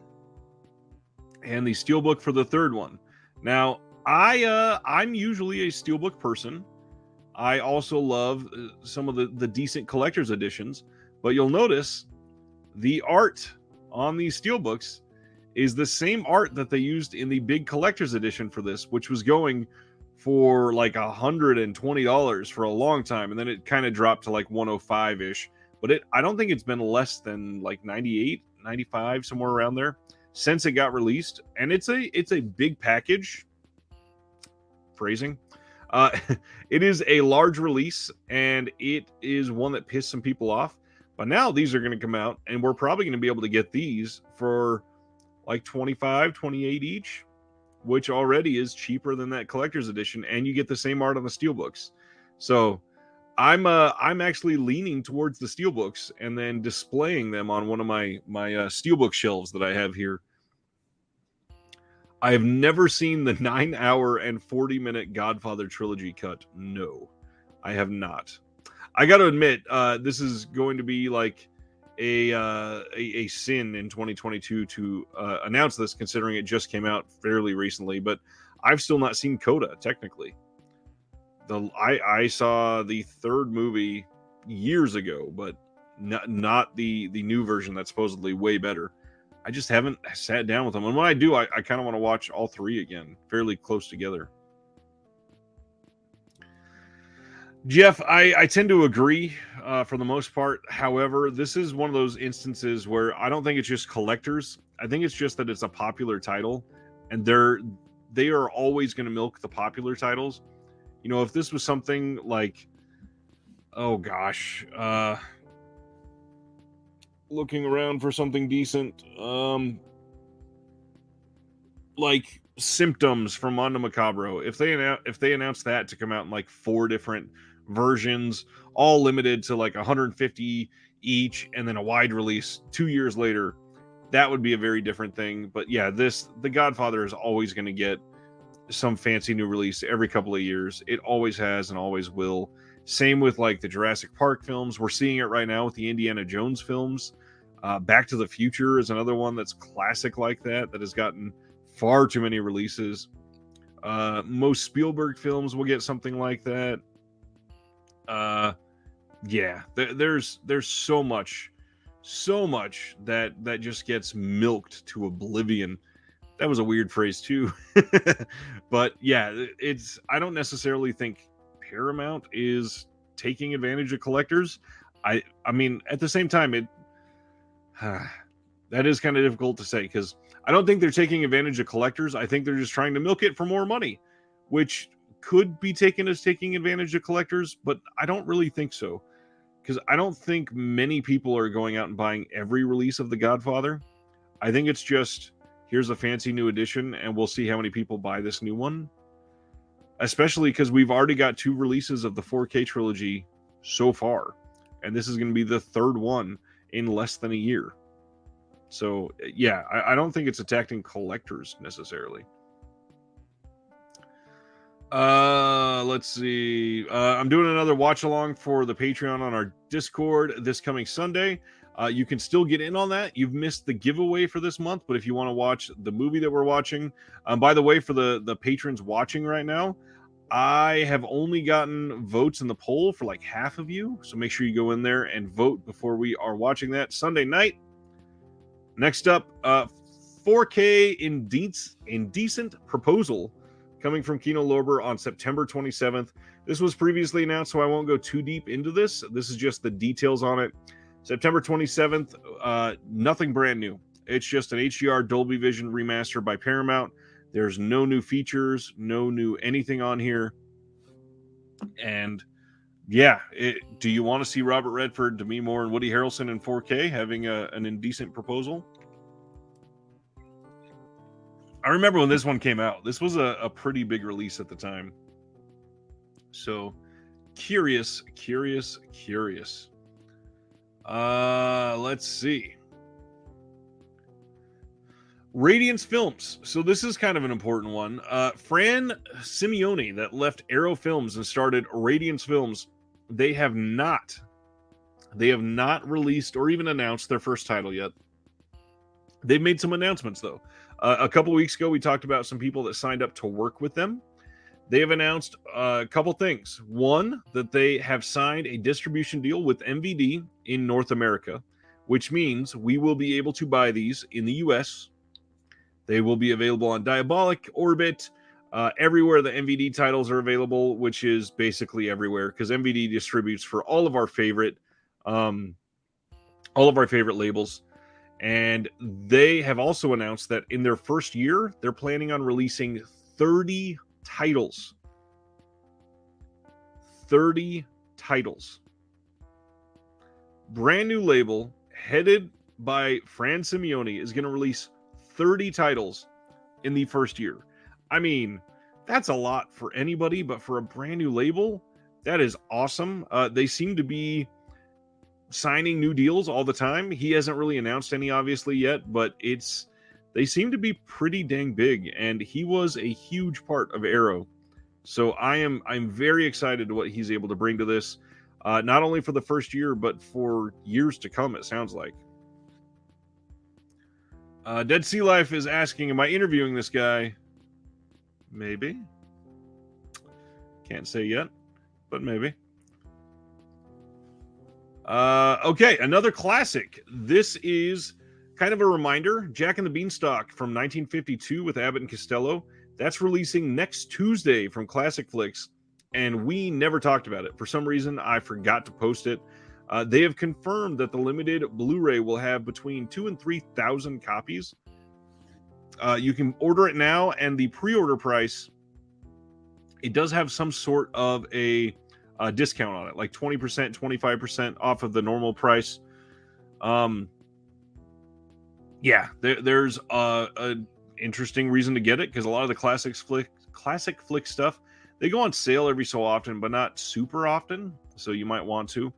and the steelbook for the third one. Now, I'm usually a steelbook person. I also love some of the decent collector's editions. But you'll notice the art on these steelbooks is the same art that they used in the big collector's edition for this, which was going for like $120 for a long time. And then it kind of dropped to like 105-ish. But I don't think it's been less than like 98, 95, somewhere around there since it got released. And it's a big package. Phrasing. It is a large release, and it is one that pissed some people off. But now these are going to come out, and we're probably going to be able to get these for like 25, 28 each, which already is cheaper than that collector's edition, and you get the same art on the steelbooks. So I'm actually leaning towards the steelbooks and then displaying them on one of my steelbook shelves that I have here. I have never seen the 9-hour and 40-minute Godfather trilogy cut. No, I have not. I got to admit, this is going to be like a sin in 2022 to announce this, considering it just came out fairly recently. But I've still not seen Coda, technically. I saw the third movie years ago, but not the new version that's supposedly way better. I just haven't sat down with them. And when I do, I kind of want to watch all three again, fairly close together. Jeff, I tend to agree for the most part. However, this is one of those instances where I don't think it's just collectors. I think it's just that it's a popular title, and they are always going to milk the popular titles. You know, if this was something like, oh gosh, looking around for something decent, like Symptoms from Mondo Macabro. If they announced that to come out in like 4 different versions, all limited to like 150 each, and then a wide release 2 years later, that would be a very different thing. But yeah, the Godfather is always going to get some fancy new release every couple of years. It always has and always will. Same with like the Jurassic Park films. We're seeing it right now with the Indiana Jones films. Back to the Future is another one that's classic like that has gotten far too many releases. Most Spielberg films will get something like that. There's so much that just gets milked to oblivion. That was a weird phrase too. But yeah, I don't necessarily think Paramount is taking advantage of collectors. I mean, at the same time, that is kind of difficult to say, because I don't think they're taking advantage of collectors. I think they're just trying to milk it for more money, which could be taken as taking advantage of collectors, but I don't really think so, because I don't think many people are going out and buying every release of The Godfather. I think it's just, here's a fancy new edition, and we'll see how many people buy this new one. Especially because we've already got 2 releases of the 4K trilogy so far, and this is going to be the 3rd one in less than a year. So yeah, I don't think it's attacking collectors necessarily. Let's see. I'm doing another watch along for the Patreon on our Discord this coming Sunday. You can still get in on that. You've missed the giveaway for this month, but if you want to watch the movie that we're watching, by the way, for the patrons watching right now, I have only gotten votes in the poll for like half of you, so make sure you go in there and vote before we are watching that Sunday night. Next up, 4K Indecent Proposal, coming from Kino Lorber on September 27th. This was previously announced, so I won't go too deep into this. This is just the details on it. September 27th, nothing brand new. It's just an HDR Dolby Vision remaster by Paramount. There's no new features, no new anything on here. And yeah, do you want to see Robert Redford, Demi Moore, and Woody Harrelson in 4K having an indecent proposal? I remember when this one came out. This was a pretty big release at the time. So curious. Let's see. Radiance Films. So this is kind of an important one. Fran Simeone, that left Arrow Films and started Radiance Films, they have not released or even announced their first title yet. They've made some announcements though. A couple weeks ago, we talked about some people that signed up to work with them. They have announced a couple things. One, that they have signed a distribution deal with MVD in North America, which means we will be able to buy these in the US. They will be available on Diabolic, Orbit, everywhere the MVD titles are available, which is basically everywhere, because MVD distributes for all of our favorite labels. And they have also announced that in their first year, they're planning on releasing 30 titles. 30 titles. Brand new label headed by Fran Simeone is going to release 30 titles in the first year. I mean, that's a lot for anybody, but for a brand new label, that is awesome. They seem to be signing new deals all the time. He hasn't really announced any obviously yet, but they seem to be pretty dang big, and he was a huge part of Arrow. So I'm very excited to what he's able to bring to this, not only for the first year, but for years to come, it sounds like. Dead Sea Life is asking, am I interviewing this guy? Maybe. Can't say yet, but maybe. Okay, another classic. This is kind of a reminder. Jack and the Beanstalk from 1952 with Abbott and Costello. That's releasing next Tuesday from Classic Flicks, and we never talked about it. For some reason, I forgot to post it. They have confirmed that the limited Blu-ray will have between 2,000 and 3,000 copies. You can order it now, and the pre-order price, it does have some sort of a discount on it, like 20%, 25% off of the normal price. There's a interesting reason to get it, because a lot of the classic flick stuff, they go on sale every so often, but not super often, so you might want to.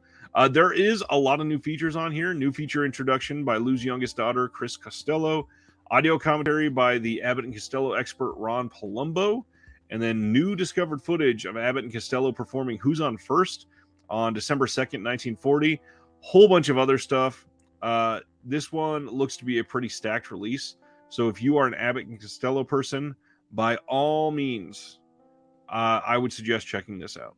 There is a lot of new features on here. New feature introduction by Lou's youngest daughter, Chris Costello. Audio commentary by the Abbott and Costello expert, Ron Palumbo. and then new discovered footage of Abbott and Costello performing Who's on First on December 2nd, 1940. Whole bunch of other stuff. This one looks to be a pretty stacked release. So if you are an Abbott and Costello person, by all means, I would suggest checking this out.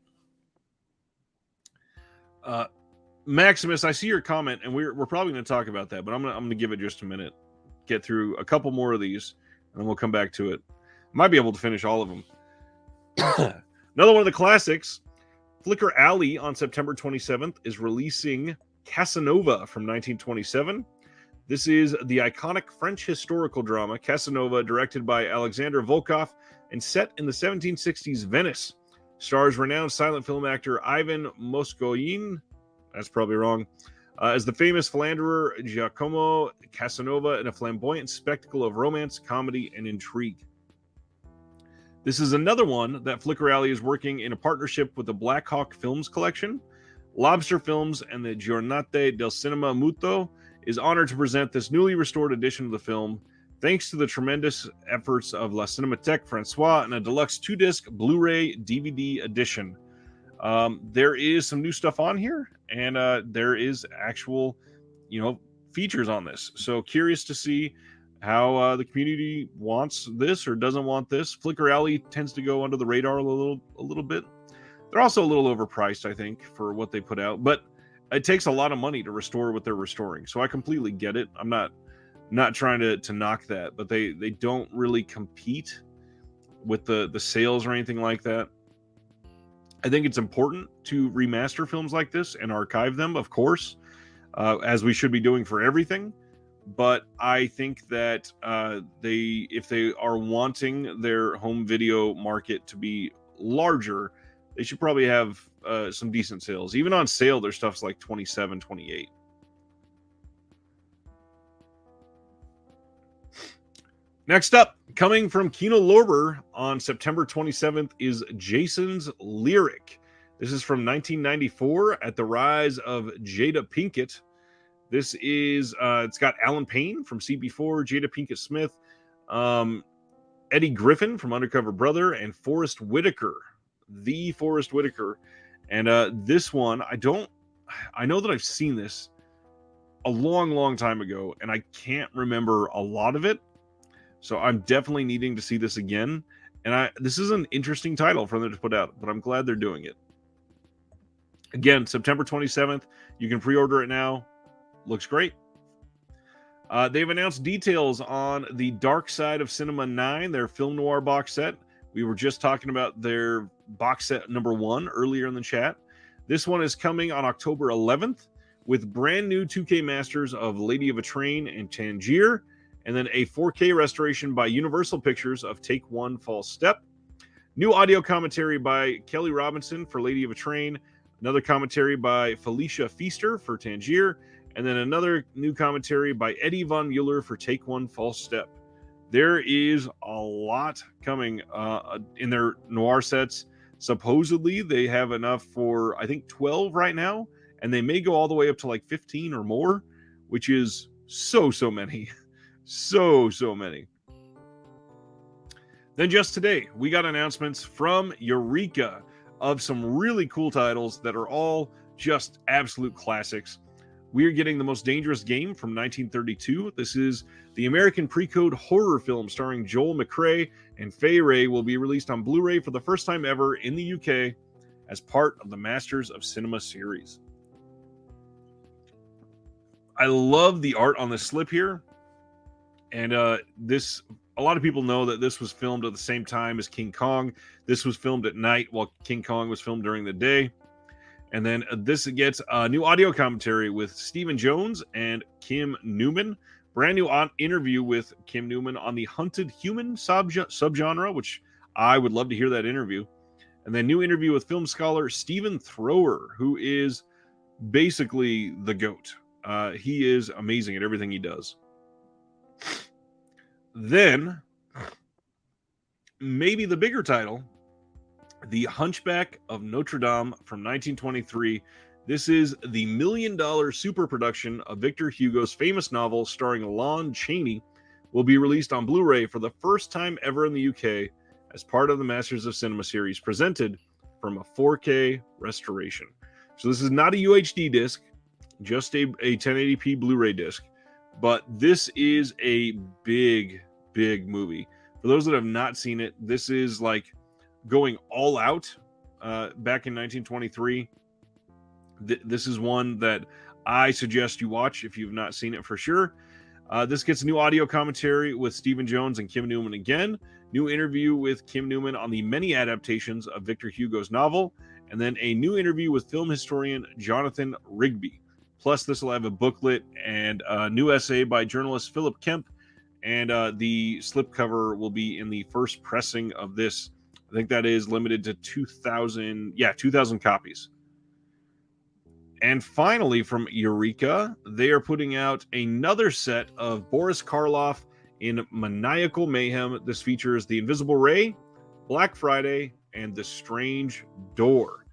Maximus, I see your comment, and we're probably going to talk about that, but I'm gonna give it just a minute. Get through a couple more of these, and then we'll come back to it. Might be able to finish all of them. Another one of the classics, Flicker Alley on September 27th is releasing Casanova from 1927. This is the iconic French historical drama Casanova, directed by Alexander Volkov and set in the 1760s Venice. Stars renowned silent film actor Ivan Moscoyin, that's probably wrong, as the famous philanderer Giacomo Casanova in a flamboyant spectacle of romance, comedy, and intrigue. This is another one that Flicker Alley is working in a partnership with the Black Hawk Films Collection. Lobster Films and the Giornate del Cinema Muto is honored to present this newly restored edition of the film, thanks to the tremendous efforts of La Cinémathèque Francois and a deluxe 2-disc Blu-ray DVD edition. There is some new stuff on here, and there is actual, features on this. So curious to see how the community wants this or doesn't want this. Flicker Alley tends to go under the radar a little bit. They're also a little overpriced, I think, for what they put out, but it takes a lot of money to restore what they're restoring. So I completely get it. I'm not trying to knock that, but they don't really compete with the sales or anything like that. I think it's important to remaster films like this and archive them, of course, as we should be doing for everything. But I think that if they are wanting their home video market to be larger, they should probably have some decent sales. Even on sale, their stuff's like $27, $28. Next up, coming from Kino Lorber on September 27th is Jason's Lyric. This is from 1994 at the rise of Jada Pinkett. This is, it's got Alan Payne from CB4, Jada Pinkett Smith, Eddie Griffin from Undercover Brother, and Forrest Whitaker, the Forrest Whitaker. And this one, I know that I've seen this a long, long time ago, and I can't remember a lot of it. So I'm definitely needing to see this again. And this is an interesting title for them to put out, but I'm glad they're doing it. Again, September 27th. You can pre-order it now. Looks great. They've announced details on the Dark Side of Cinema 9, their film noir box set. We were just talking about their box set number 1 earlier in the chat. This one is coming on October 11th with brand new 2K masters of Lady of a Train and Tangier, and then a 4K restoration by Universal Pictures of Take One False Step. New audio commentary by Kelly Robinson for Lady of a Train, another commentary by Felicia Feaster for Tangier, and then another new commentary by Eddie Von Mueller for Take One False Step. There is a lot coming in their noir sets. Supposedly, they have enough for, I think, 12 right now, and they may go all the way up to like 15 or more, which is so many. So many. Then just today, we got announcements from Eureka of some really cool titles that are all just absolute classics. We are getting The Most Dangerous Game from 1932. This is the American pre-code horror film starring Joel McCrea and Fay Wray, will be released on Blu-ray for the first time ever in the UK as part of the Masters of Cinema series. I love the art on this slip here. And a lot of people know that this was filmed at the same time as King Kong. This was filmed at night while King Kong was filmed during the day. And then this gets a new audio commentary with Stephen Jones and Kim Newman. Brand new interview with Kim Newman on the hunted human subgenre, which I would love to hear that interview. And then new interview with film scholar Stephen Thrower, who is basically the GOAT. He is amazing at everything he does. Then, maybe the bigger title, The Hunchback of Notre Dame from 1923. This is the $1 million super production of Victor Hugo's famous novel starring Lon Chaney. Will be released on Blu-ray for the first time ever in the UK as part of the Masters of Cinema series presented from a 4K restoration. So this is not a UHD disc, just a 1080p Blu-ray disc, but this is a big movie. For those that have not seen it, this is like going all out back in 1923. This is one that I suggest you watch if you've not seen it for sure. This gets new audio commentary with Stephen Jones and Kim Newman again, new interview with Kim Newman on the many adaptations of Victor Hugo's novel, and then a new interview with film historian Jonathan Rigby. Plus, this will have a booklet and a new essay by journalist Philip Kemp, and the slipcover will be in the first pressing of this. I think that is limited to 2,000 copies. And finally, from Eureka, they are putting out another set of Boris Karloff in Maniacal Mayhem. This features The Invisible Ray, Black Friday, and The Strange Door.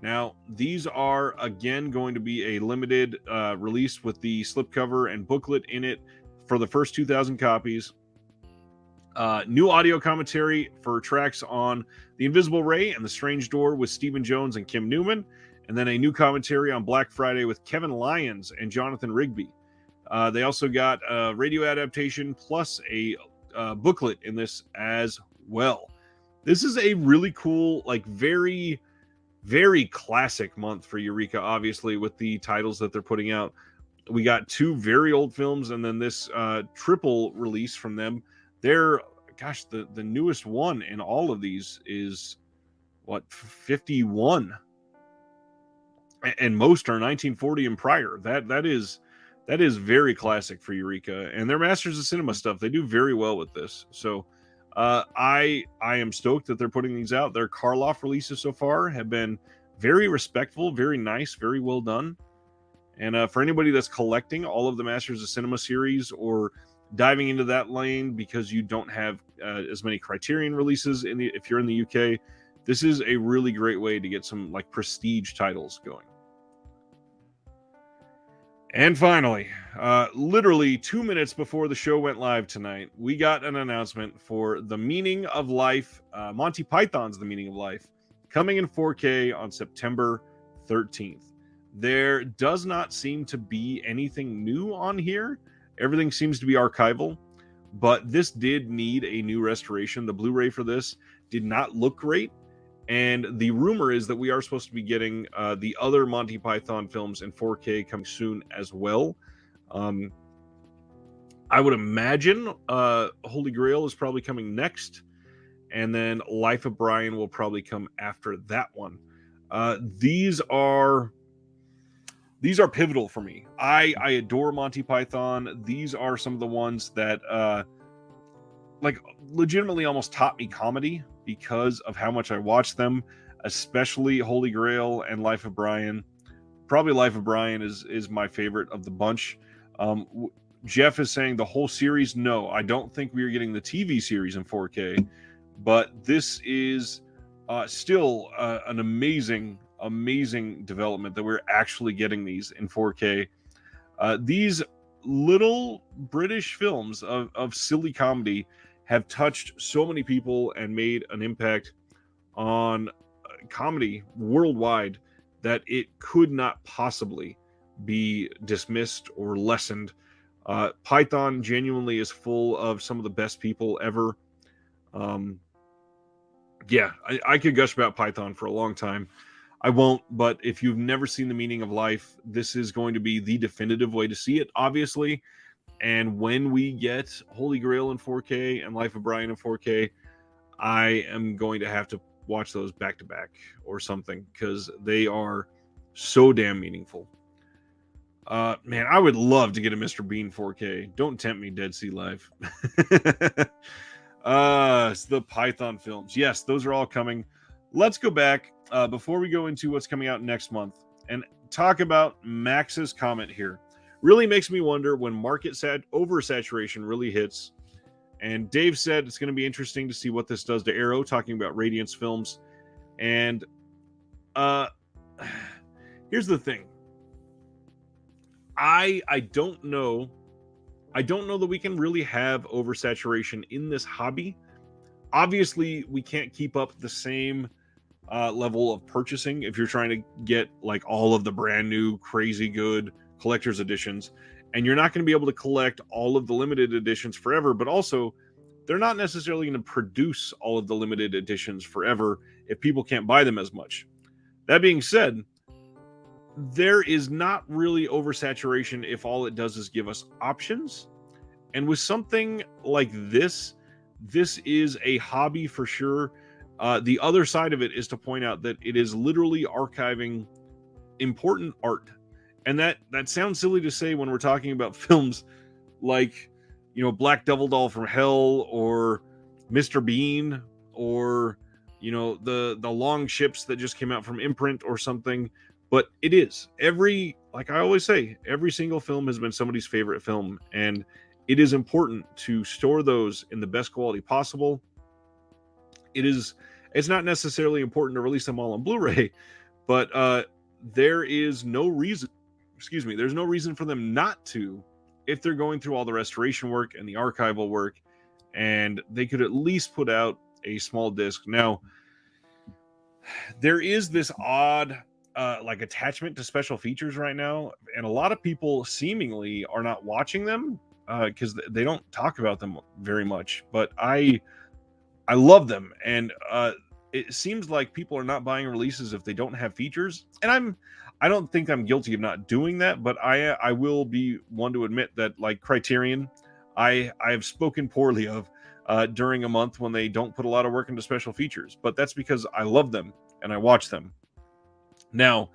Now, these are, again, going to be a limited release with the slipcover and booklet in it for the first 2,000 copies. New audio commentary for tracks on The Invisible Ray and The Strange Door with Stephen Jones and Kim Newman. And then a new commentary on Black Friday with Kevin Lyons and Jonathan Rigby. They also got a radio adaptation plus a booklet in this as well. This is a really cool, like very, very classic month for Eureka, obviously, with the titles that they're putting out. We got two very old films and then this triple release from them. They're, gosh, the newest one in all of these is, 51? And most are 1940 and prior. That is very classic for Eureka, and their Masters of Cinema stuff, they do very well with this. So I am stoked that they're putting these out. Their Karloff releases so far have been very respectful, very nice, very well done. And for anybody that's collecting all of the Masters of Cinema series or diving into that lane because you don't have as many Criterion releases if you're in the UK, this is a really great way to get some like prestige titles going. And finally, literally 2 minutes before the show went live tonight, we got an announcement for The Meaning of Life, Monty Python's The Meaning of Life, coming in 4K on September 13th. There does not seem to be anything new on here. Everything seems to be archival, but this did need a new restoration. The Blu-ray for this did not look great. And the rumor is that we are supposed to be getting the other Monty Python films in 4K coming soon as well. I would imagine Holy Grail is probably coming next. And then Life of Brian will probably come after that one. These are pivotal for me. I adore Monty Python. These are some of the ones that like legitimately almost taught me comedy because of how much I watched them, especially Holy Grail and Life of Brian. Probably Life of Brian is my favorite of the bunch. Jeff is saying the whole series. No, I don't think we are getting the TV series in 4K, but this is still an amazing development that we're actually getting these in 4K. These little British films of silly comedy have touched so many people and made an impact on comedy worldwide that it could not possibly be dismissed or lessened. Python genuinely is full of some of the best people ever. I could gush about Python for a long time. I won't, but if you've never seen The Meaning of Life, this is going to be the definitive way to see it, obviously. And when we get Holy Grail in 4K and Life of Brian in 4K, I am going to have to watch those back to back or something because they are so damn meaningful. Man, I would love to get a Mr. Bean 4K. Don't tempt me, Dead Sea Live. It's the Python films. Yes, those are all coming. Let's go back before we go into what's coming out next month and talk about Max's comment here. Really makes me wonder when market oversaturation really hits. And Dave said it's going to be interesting to see what this does to Arrow, talking about Radiance Films. And here's the thing. I don't know. I don't know that we can really have oversaturation in this hobby. Obviously, we can't keep up the same level of purchasing if you're trying to get like all of the brand new crazy good collector's editions, and you're not going to be able to collect all of the limited editions forever. But also, they're not necessarily going to produce all of the limited editions forever if people can't buy them as much. That being said, there is not really oversaturation if all it does is give us options. And with something like this is a hobby for sure. The other side of it is to point out that it is literally archiving important art. And that sounds silly to say when we're talking about films like, you know, Black Devil Doll from Hell or Mr. Bean or, you know, the long ships that just came out from Imprint or something. But it is like I always say, every single film has been somebody's favorite film, and it is important to store those in the best quality possible. It's not necessarily important to release them all on Blu-ray, but there is no reason, there's no reason for them not to, if they're going through all the restoration work and the archival work, and they could at least put out a small disc. Now, there is this odd like attachment to special features right now, and a lot of people seemingly are not watching them because they don't talk about them very much. But I love them, and it seems like people are not buying releases if they don't have features. And I don't think I'm guilty of not doing that, but I will be one to admit that, like Criterion, I have spoken poorly of during a month when they don't put a lot of work into special features. But that's because I love them and I watch them. Now,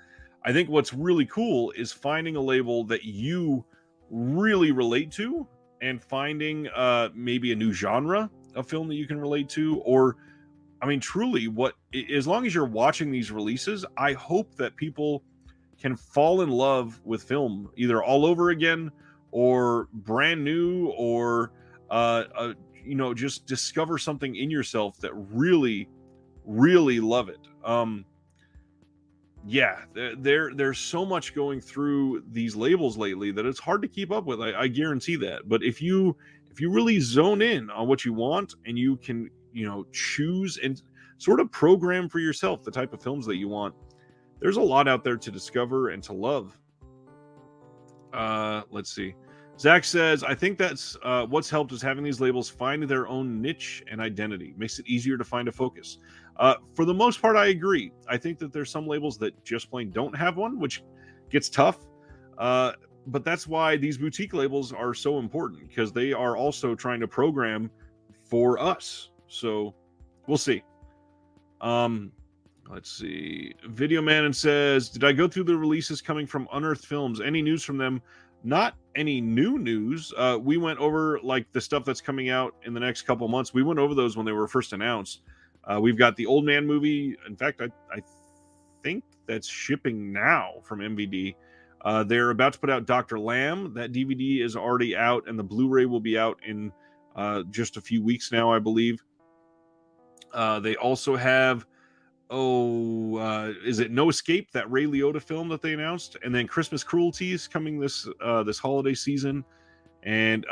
I think what's really cool is finding a label that you really relate to, and finding maybe a new genre of film that you can relate to. Or, I mean, truly, as long as you're watching these releases, I hope that people can fall in love with film either all over again or brand new, or you know, just discover something in yourself that really love it. Yeah, there's so much going through these labels lately that it's hard to keep up with. I guarantee that. But if you really zone in on what you want, and you can, you know, choose and sort of program for yourself the type of films that you want, there's a lot out there to discover and to love. Let's see. Zach says, I think that's what's helped is having these labels find their own niche and identity. Makes it easier to find a focus. For the most part, I agree. I think that there's some labels that just plain don't have one, which gets tough. But that's why these boutique labels are so important, because they are also trying to program for us. So we'll see. Let's see. Video Man says, did I go through the releases coming from Unearthed Films? Any news from them? Not any new news. We went over like the stuff that's coming out in the next couple months. We went over those when they were first announced. We've got the Old Man movie. In fact, I think that's shipping now from MVD. They're about to put out Dr. Lamb. That DVD is already out, and the Blu-ray will be out in just a few weeks now, I believe. They also have, is it No Escape, that Ray Liotta film that they announced? And then Christmas Cruelty is coming this holiday season. And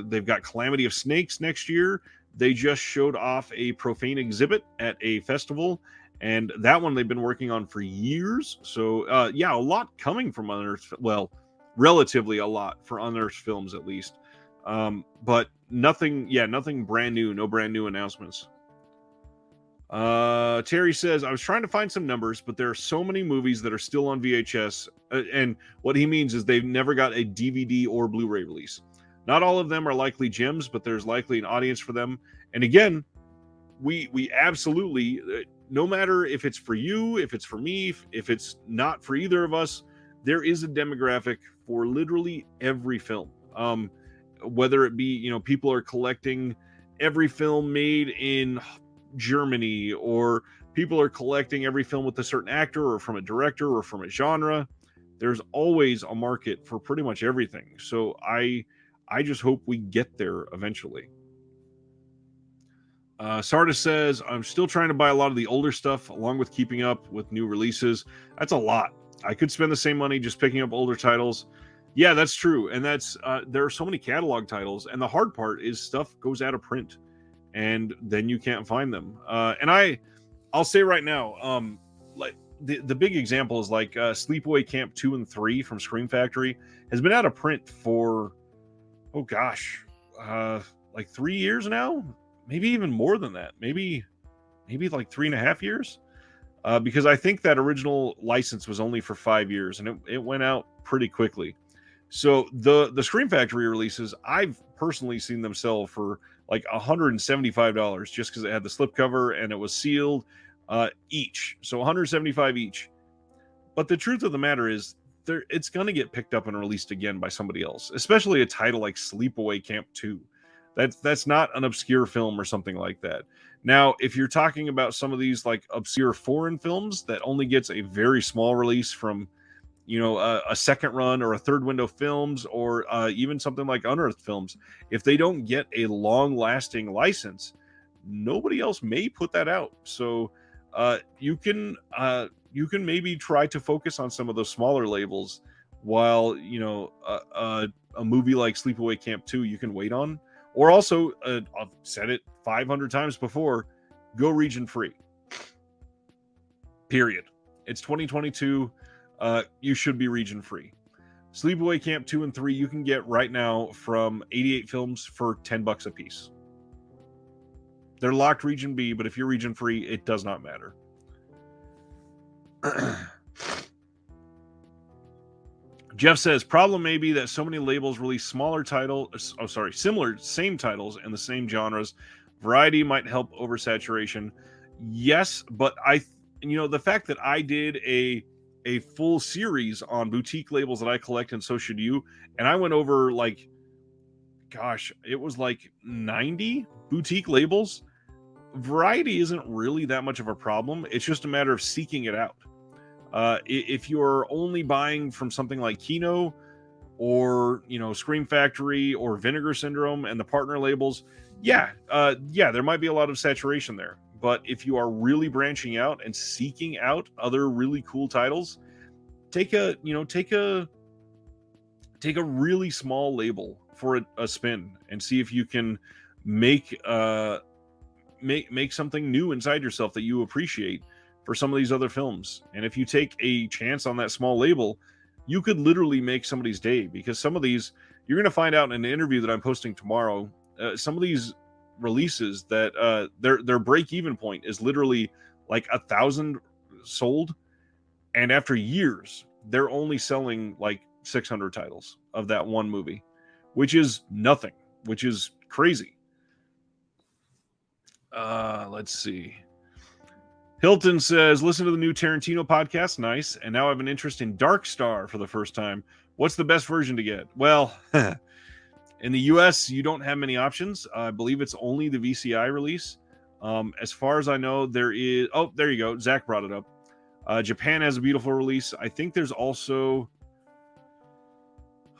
they've got Calamity of Snakes next year. They just showed off a Profane exhibit at a festival, and that one they've been working on for years. So yeah, a lot coming from Unearthed. Well, relatively a lot for Unearthed Films, at least. But nothing brand new. No brand new announcements. Terry says, I was trying to find some numbers, but there are so many movies that are still on VHS. And what he means is they've never got a DVD or Blu-ray release. Not all of them are likely gems, but there's likely an audience for them. And again, we absolutely, no matter if it's for you, if it's for me, if it's not for either of us, there is a demographic for literally every film. Whether it be, you know, people are collecting every film made in Germany, or people are collecting every film with a certain actor or from a director or from a genre. There's always a market for pretty much everything. So I just hope we get there eventually. Sardis says, I'm still trying to buy a lot of the older stuff along with keeping up with new releases. That's a lot. I could spend the same money just picking up older titles. Yeah, that's true. And that's there are so many catalog titles, and the hard part is stuff goes out of print. and then you can't find them. And I'll say right now, like the big example is like Sleepaway Camp 2 and 3 from Scream Factory has been out of print for, oh gosh, like 3 years now, maybe even more than that, maybe like 3.5 years, because I think that original license was only for 5 years, and it went out pretty quickly. So the Scream Factory releases, I've personally seen them sell for like $175 just because it had the slipcover and it was sealed, each. So 175 each. But the truth of the matter is, it's going to get picked up and released again by somebody else, especially a title like Sleepaway Camp 2. That's not an obscure film or something like that. Now, if you're talking about some of these like obscure foreign films that only gets a very small release from, a second run or a third window films, or even something like Unearthed Films, if they don't get a long lasting license, nobody else may put that out. So you can maybe try to focus on some of those smaller labels, while a movie like Sleepaway Camp 2 you can wait on. Or also, I've said it 500 times before, go region free. Period. It's 2022. You should be region free. Sleepaway Camp 2 and 3 you can get right now from 88 Films for $10 a piece. They're locked region B, but if you're region free, it does not matter. Jeff says, problem may be that so many labels release similar, same titles in the same genres. Variety might help oversaturation. Yes, but the fact that I did a full series on boutique labels that I collect, and so should you, and I went over like, gosh, it was like 90 boutique labels. Variety isn't really that much of a problem. It's just a matter of seeking it out. If you're only buying from something like Kino or Scream Factory or Vinegar Syndrome and the partner labels, there might be a lot of saturation there. But if you are really branching out and seeking out other really cool titles, take a really small label for a spin and see if you can make something new inside yourself that you appreciate for some of these other films. And if you take a chance on that small label, you could literally make somebody's day, because some of these, you're going to find out in an interview that I'm posting tomorrow, some of these releases that their break-even point is literally like 1,000 sold, and after years they're only selling like 600 titles of that one movie, which is nothing, which is crazy. Let's see. Hilton says, listen to the new Tarantino podcast. Nice. And now I have an interest in Dark Star for the first time. What's the best version to get? Well, in the US, you don't have many options. I believe it's only the VCI release. As far as I know, there is... Oh, there you go. Zach brought it up. Japan has a beautiful release. I think there's also...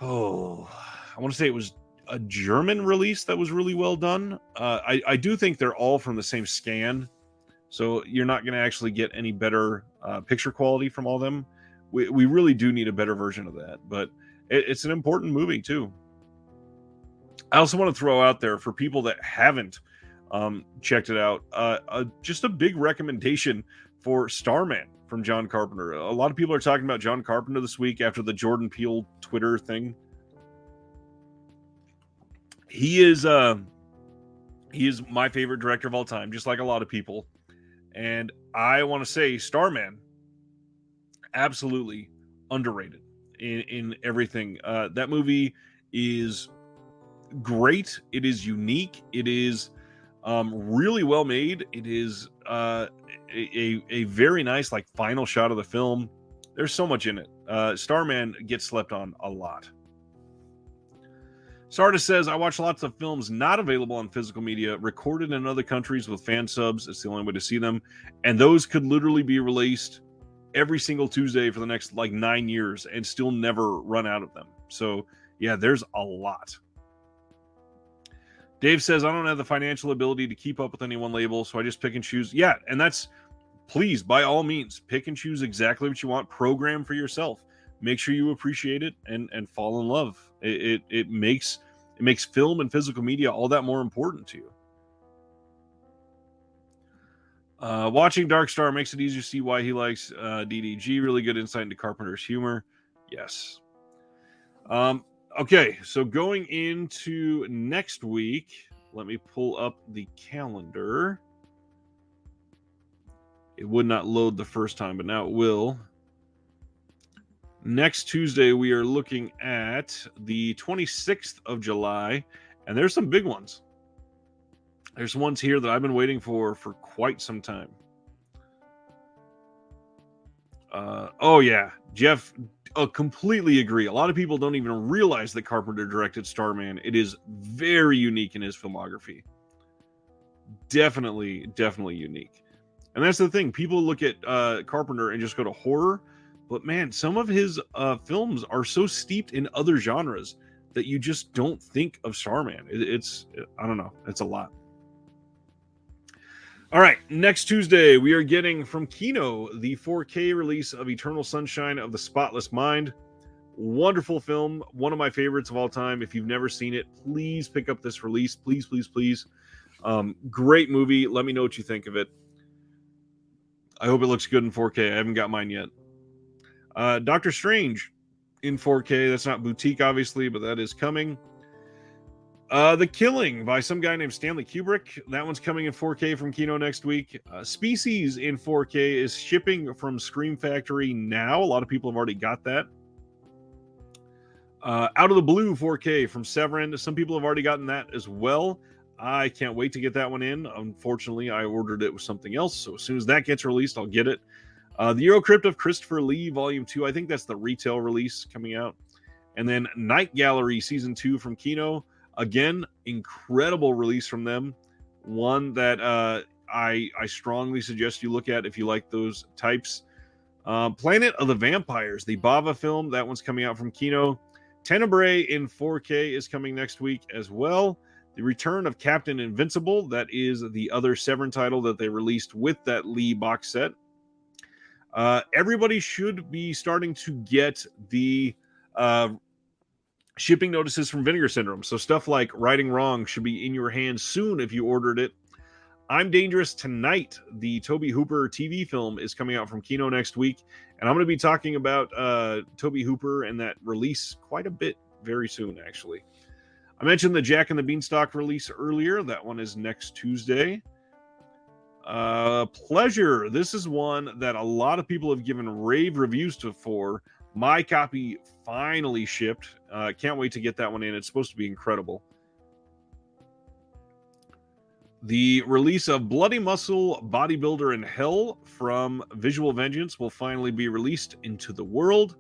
I want to say it was a German release that was really well done. I do think they're all from the same scan, so you're not going to actually get any better picture quality from all of them. We really do need a better version of that, but it's an important movie too. I also want to throw out there, for people that haven't checked it out, just a big recommendation for Starman from John Carpenter. A lot of people are talking about John Carpenter this week after the Jordan Peele Twitter thing. He is my favorite director of all time, just like a lot of people. And I want to say Starman, absolutely underrated in everything. That movie is great. It is unique. It is really well made. It is a very nice like final shot of the film. There's so much in it. Starman gets slept on a lot. Sardis says, I watch lots of films not available on physical media, recorded in other countries with fan subs. It's the only way to see them. And those could literally be released every single Tuesday for the next like 9 years and still never run out of them. So yeah, there's a lot. Dave says, I don't have the financial ability to keep up with any one label, so I just pick and choose. Yeah, and that's, please, by all means, pick and choose exactly what you want. Program for yourself. Make sure you appreciate it and fall in love. It makes film and physical media all that more important to you. Watching Dark Star makes it easier to see why he likes DDG. Really good insight into Carpenter's humor. Yes. Okay, so going into next week, let me pull up the calendar. It would not load the first time, but now it will. Next Tuesday, we are looking at the 26th of July, and there's some big ones. There's ones here that I've been waiting for quite some time. Oh, yeah. Jeff, completely agree. A lot of people don't even realize that Carpenter directed Starman. It is very unique in his filmography. Definitely unique. And that's the thing. People look at Carpenter and just go to horror. But man, some of his films are so steeped in other genres that you just don't think of Starman. I don't know. It's a lot. All right, next Tuesday, we are getting from Kino the 4K release of Eternal Sunshine of the Spotless Mind. Wonderful film, one of my favorites of all time. If you've never seen it, please pick up this release. Please. Great movie. Let me know what you think of it. I hope it looks good in 4K. I haven't got mine yet. Doctor Strange in 4K. That's not boutique, obviously, but that is coming. The Killing by some guy named Stanley Kubrick. That one's coming in 4K from Kino next week. Species in 4K is shipping from Scream Factory now. A lot of people have already got that. Out of the Blue 4K from Severin. Some people have already gotten that as well. I can't wait to get that one in. Unfortunately, I ordered it with something else, so as soon as that gets released, I'll get it. The Eurocrypt of Christopher Lee Volume 2. I think that's the retail release coming out. And then Night Gallery Season 2 from Kino. Again, incredible release from them. One that I strongly suggest you look at if you like those types. Planet of the Vampires, the Bava film. That one's coming out from Kino. Tenebrae in 4K is coming next week as well. The Return of Captain Invincible. That is the other Severin title that they released with that Lee box set. Everybody should be starting to get the shipping notices from Vinegar Syndrome. So stuff like Righting Wrong should be in your hands soon if you ordered it. I'm Dangerous Tonight, the Tobe Hooper TV film, is coming out from Kino next week. And I'm going to be talking about Tobe Hooper and that release quite a bit very soon, actually. I mentioned the Jack and the Beanstalk release earlier. That one is next Tuesday. Pleasure. This is one that a lot of people have given rave reviews for. My copy finally shipped. Can't wait to get that one in. It's supposed to be incredible. The release of Bloody Muscle, Bodybuilder in Hell from Visual Vengeance will finally be released into the world.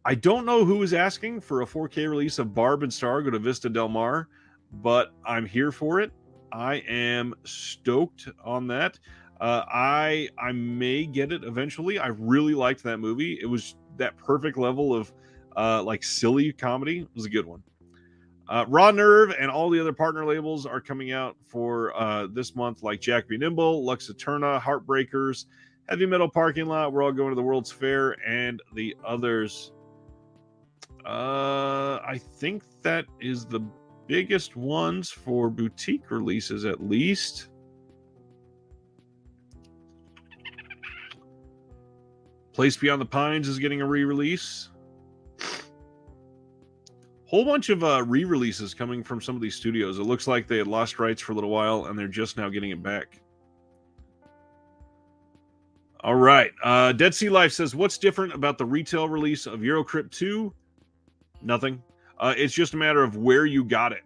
I don't know who is asking for a 4K release of Barb and Star Go to Vista Del Mar, but I'm here for it. I am stoked on that. I may get it eventually. I really liked that movie. It was that perfect level of like silly comedy. It was a good one. Raw Nerve and all the other partner labels are coming out for this month, like Jack Be Nimble, Lux Eterna, Heartbreakers, Heavy Metal Parking Lot, We're All Going to the World's Fair, and the others. I think that is the biggest ones for boutique releases, at least. Place Beyond the Pines is getting a re-release. Whole bunch of re-releases coming from some of these studios. It looks like they had lost rights for a little while, and they're just now getting it back. All right. Dead Sea Life says, what's different about the retail release of Eurocrypt 2? Nothing. It's just a matter of where you got it.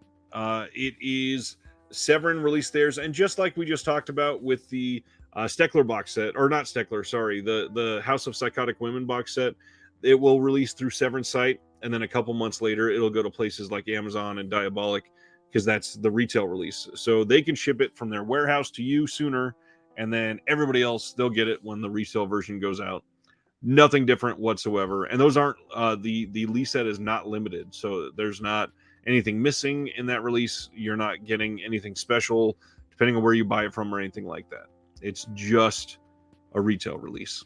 It is Severin released theirs, and just like we just talked about with the Steckler box set, or not Steckler, sorry, the House of Psychotic Women box set, it will release through Severin's site, and then a couple months later, it'll go to places like Amazon and Diabolic, because that's the retail release. So they can ship it from their warehouse to you sooner, and then everybody else, they'll get it when the resale version goes out. Nothing different whatsoever. And those aren't, the lease set is not limited. So there's not anything missing in that release. You're not getting anything special, depending on where you buy it from or anything like that. It's just a retail release.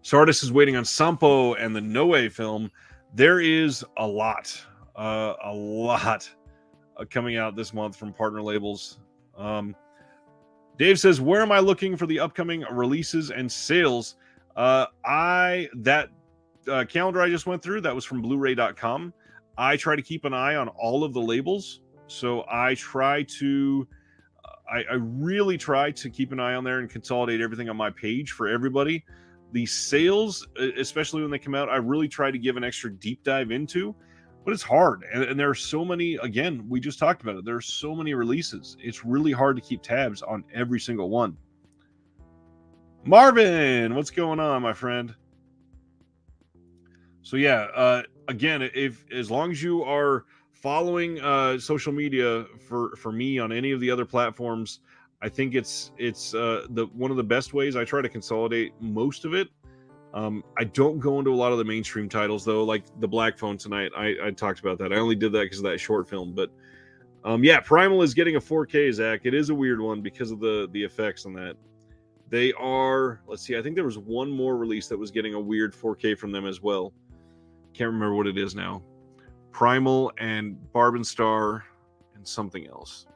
Sardis is waiting on Sampo and the Noe film. There is a lot coming out this month from partner labels. Dave says, where am I looking for the upcoming releases and sales? That calendar I just went through, that was from Blu-ray.com. I try to keep an eye on all of the labels. So I try to, I really try to keep an eye on there and consolidate everything on my page for everybody. The sales, especially when they come out, I really try to give an extra deep dive into, but it's hard. And there are so many, again, we just talked about it. There are so many releases. It's really hard to keep tabs on every single one. Marvin, what's going on, my friend? So yeah, again, as long as you are following social media for me on any of the other platforms, I think it's the one of the best ways. I try to consolidate most of it. I don't go into a lot of the mainstream titles though, like the Black Phone tonight. I talked about that. I only did that because of that short film, but yeah, Primal is getting a 4K, Zach. It is a weird one because of the effects on that. They are, let's see, I think there was one more release that was getting a weird 4K from them as well. Can't remember what it is now. Primal and Barb and Star and something else.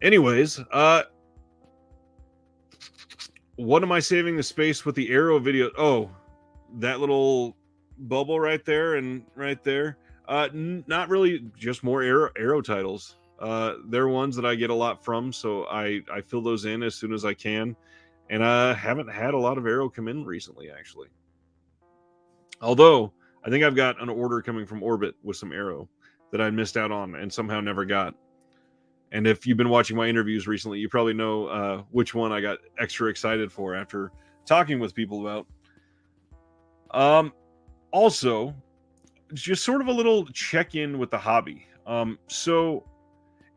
Anyways, what am I saving the space with the Arrow video? Oh, that little bubble right there and right there. Not really, just more Arrow titles. They're ones that I get a lot from, so I fill those in as soon as I can. And I haven't had a lot of Arrow come in recently, actually. Although, I think I've got an order coming from Orbit with some Arrow that I missed out on and somehow never got. And if you've been watching my interviews recently, you probably know which one I got extra excited for after talking with people about. Also, just sort of a little check-in with the hobby. So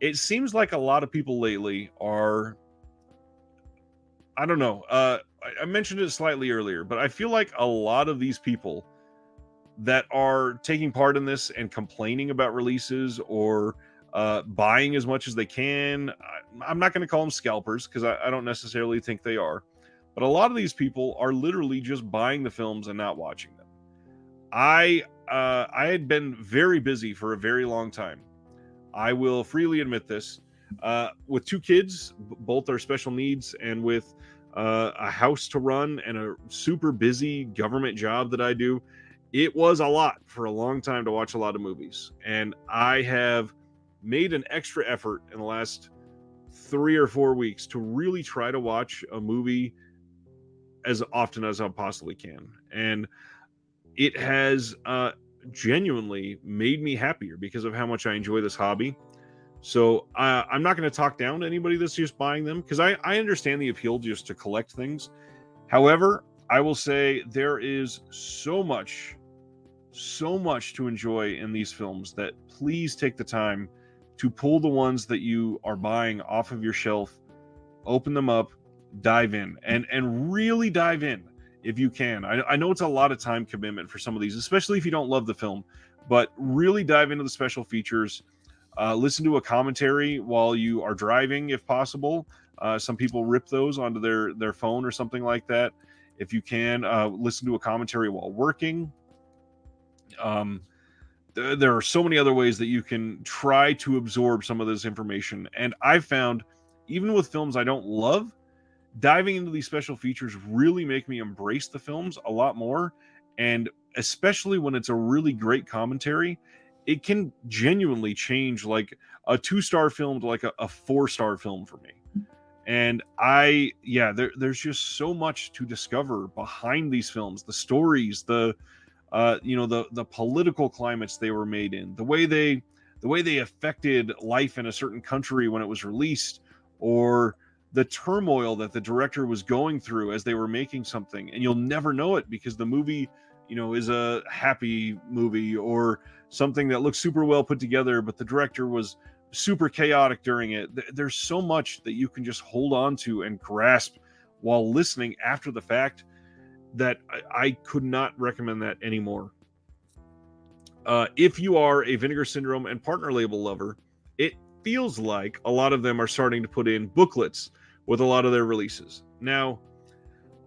it seems like a lot of people lately are, I don't know, I mentioned it slightly earlier, but I feel like a lot of these people that are taking part in this and complaining about releases or buying as much as they can, I'm not going to call them scalpers because I don't necessarily think they are, but a lot of these people are literally just buying the films and not watching them. I had been very busy for a very long time. I will freely admit this. With two kids, both are special needs, and with a house to run and a super busy government job that I do, it was a lot for a long time to watch a lot of movies. And I have made an extra effort in the last 3 or 4 weeks to really try to watch a movie as often as I possibly can. And it has genuinely made me happier because of how much I enjoy this hobby. So I'm not going to talk down to anybody that's just buying them because I understand the appeal just to collect things. However, I will say there is so much to enjoy in these films that please take the time to pull the ones that you are buying off of your shelf, open them up, dive in, and really dive in if you can. I know it's a lot of time commitment for some of these, especially if you don't love the film, but really dive into the special features. Listen to a commentary while you are driving, if possible. Some people rip those onto their phone or something like that. If you can, listen to a commentary while working. There are so many other ways that you can try to absorb some of this information. And I've found, even with films I don't love, diving into these special features really make me embrace the films a lot more. And especially when it's a really great commentary, it can genuinely change like a 2-star film to like a 4-star film for me. And there's just so much to discover behind these films, the stories, the political climates they were made in, the way they affected life in a certain country when it was released, or the turmoil that the director was going through as they were making something. And you'll never know it because the movie, is a happy movie or something that looks super well put together, but the director was super chaotic during it. There's so much that you can just hold on to and grasp while listening after the fact that I could not recommend that anymore. If you are a Vinegar Syndrome and partner label lover, it feels like a lot of them are starting to put in booklets with a lot of their releases. Now,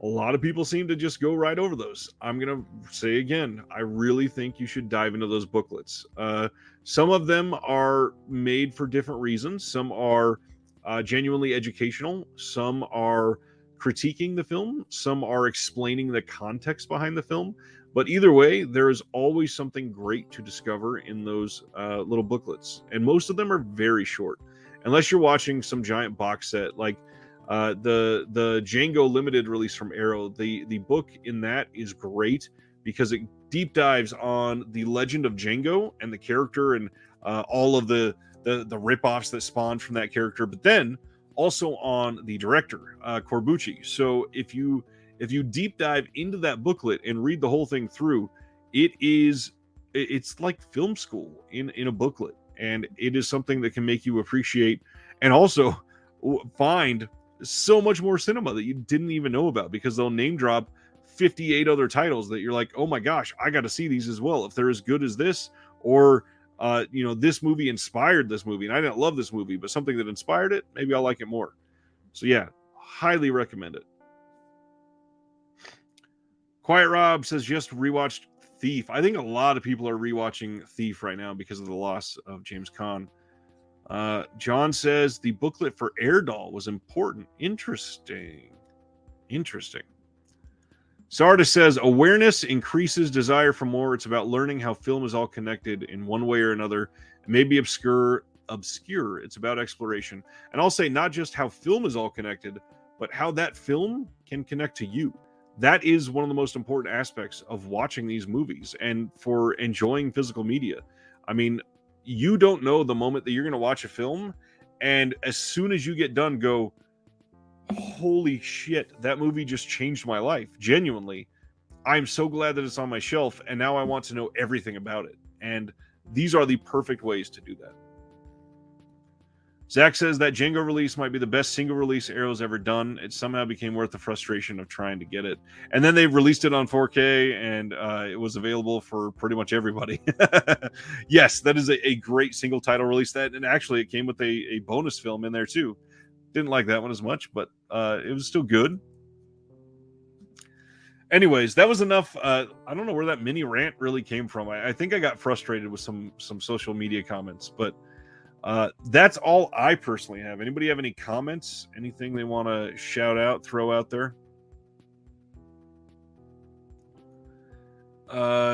A lot of people seem to just go right over those. I'm going to say again, I really think you should dive into those booklets. Some of them are made for different reasons. Some are genuinely educational. Some are critiquing the film. Some are explaining the context behind the film. But either way, there is always something great to discover in those little booklets. And most of them are very short. Unless you're watching some giant box set like the Django limited release from Arrow, the book in that is great because it deep dives on the legend of Django and the character and all of the ripoffs that spawned from that character, but then also on the director Corbucci. So if you deep dive into that booklet and read the whole thing through, it's like film school in a booklet, and it is something that can make you appreciate and also find so much more cinema that you didn't even know about, because they'll name drop 58 other titles that you're like, oh my gosh, I got to see these as well if they're as good as this, or this movie inspired this movie and I didn't love this movie, but something that inspired it, maybe I'll like it more. So yeah, highly recommend it. Quiet Rob says just rewatched Thief. I think a lot of people are rewatching Thief right now because of the loss of James Caan. John says the booklet for Air Doll was important. Interesting. Sardis says awareness increases desire for more. It's about learning how film is all connected in one way or another. It may be obscure. It's about exploration. And I'll say not just how film is all connected, but how that film can connect to you. That is one of the most important aspects of watching these movies and for enjoying physical media. I mean, you don't know the moment that you're going to watch a film, and as soon as you get done, go, holy shit, that movie just changed my life. Genuinely, I'm so glad that it's on my shelf, and now I want to know everything about it. And these are the perfect ways to do that. Zach says that Django release might be the best single release Arrow's ever done. It somehow became worth the frustration of trying to get it. And then they released it on 4K, and it was available for pretty much everybody. Yes, that is a great single title release. And actually, it came with a bonus film in there, too. Didn't like that one as much, but it was still good. Anyways, that was enough. I don't know where that mini rant really came from. I think I got frustrated with some social media comments, but that's all I personally have. Anybody have any comments? Anything they want to shout out, throw out there?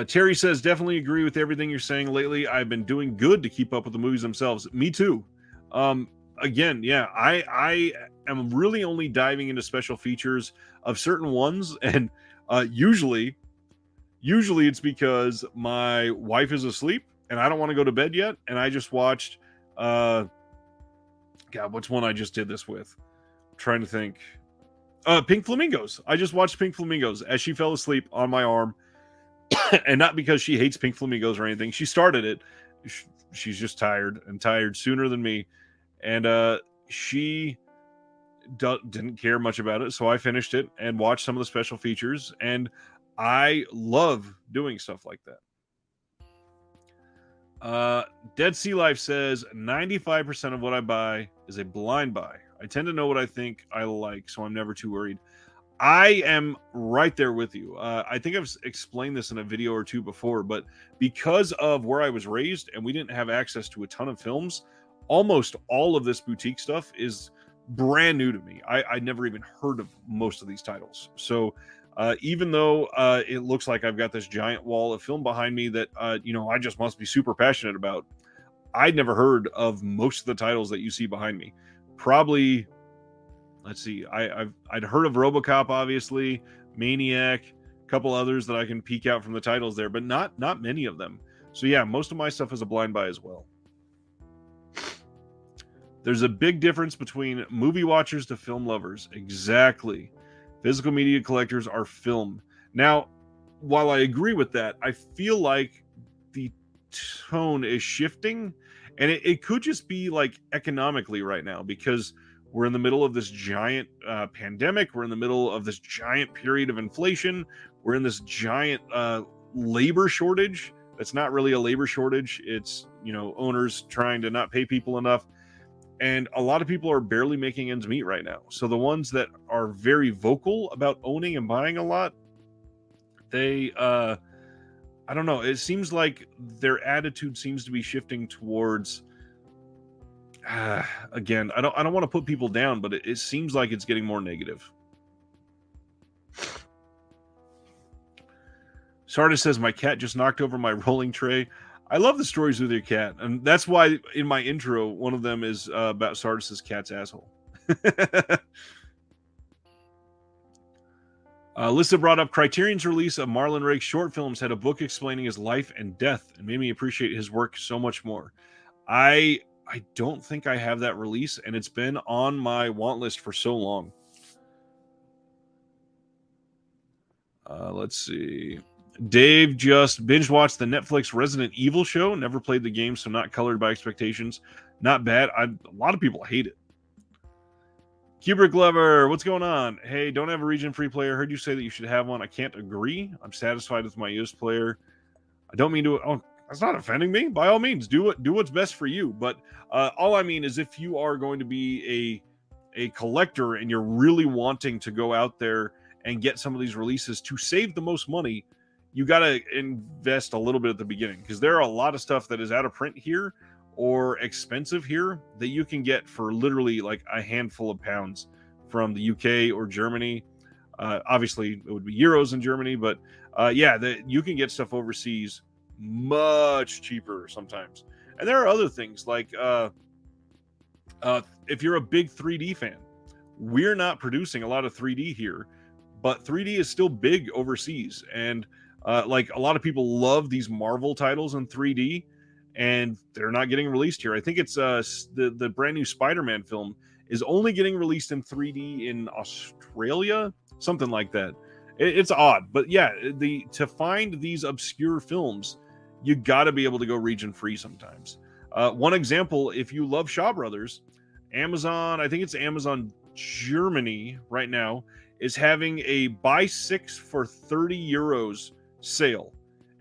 Terry says, definitely agree with everything you're saying lately. I've been doing good to keep up with the movies themselves. Me too. Again, yeah, I am really only diving into special features of certain ones, and usually it's because my wife is asleep and I don't want to go to bed yet, and I just watched God, what's one I just did this with? I'm trying to think. Pink Flamingos. I just watched Pink Flamingos as she fell asleep on my arm. And not because she hates Pink Flamingos or anything. She started it. She's just tired sooner than me. And she didn't care much about it. So I finished it and watched some of the special features. And I love doing stuff like that. Dead Sea Life says 95% of what I buy is a blind buy. I tend to know what I think I like, so I'm never too worried. I am right there with you. I think I've explained this in a video or two before, but because of where I was raised and we didn't have access to a ton of films, almost all of this boutique stuff is brand new to me. I never even heard of most of these titles. So even though it looks like I've got this giant wall of film behind me that, I just must be super passionate about, I'd never heard of most of the titles that you see behind me. Probably, let's see, I'd heard of RoboCop, obviously, Maniac, a couple others that I can peek out from the titles there, but not many of them. So yeah, most of my stuff is a blind buy as well. There's a big difference between movie watchers to film lovers. Exactly. Physical media collectors are film. Now, while I agree with that, I feel like the tone is shifting, and it could just be like economically right now, because we're in the middle of this giant pandemic. We're in the middle of this giant period of inflation. We're in this giant labor shortage. That's not really a labor shortage. It's, owners trying to not pay people enough. and a lot of people are barely making ends meet right now. So the ones that are very vocal about owning and buying a lot, they I don't know, it seems like their attitude seems to be shifting towards again, I don't want to put people down, but it seems like it's getting more negative. Sardis says, my cat just knocked over my rolling tray. I love the stories with your cat, and that's why in my intro, one of them is about Sardis's cat's asshole. Lissa brought up Criterion's release of Marlon Rake's short films had a book explaining his life and death, and made me appreciate his work so much more. I don't think I have that release, and it's been on my want list for so long. Let's see. Dave just binge watched the Netflix Resident Evil show. Never played the game, so not colored by expectations. Not bad. A lot of people hate it. Kubrick Lover, what's going on? Hey, don't have a region-free player. Heard you say that you should have one. I can't agree. I'm satisfied with my used player. I don't mean to... Oh, that's not offending me. By all means, do what's best for you. But all I mean is if you are going to be a collector and you're really wanting to go out there and get some of these releases to save the most money, you got to invest a little bit at the beginning, because there are a lot of stuff that is out of print here or expensive here that you can get for literally like a handful of pounds from the UK or Germany. Obviously, it would be euros in Germany, but you can get stuff overseas much cheaper sometimes. And there are other things like if you're a big 3D fan, we're not producing a lot of 3D here, but 3D is still big overseas. And like a lot of people love these Marvel titles in 3D, and they're not getting released here. I think it's the brand new Spider-Man film is only getting released in 3D in Australia, something like that. It's odd, but yeah, to find these obscure films, you got to be able to go region free sometimes. One example, if you love Shaw Brothers, Amazon, I think it's Amazon Germany right now, is having a buy 6 for 30 euros sale.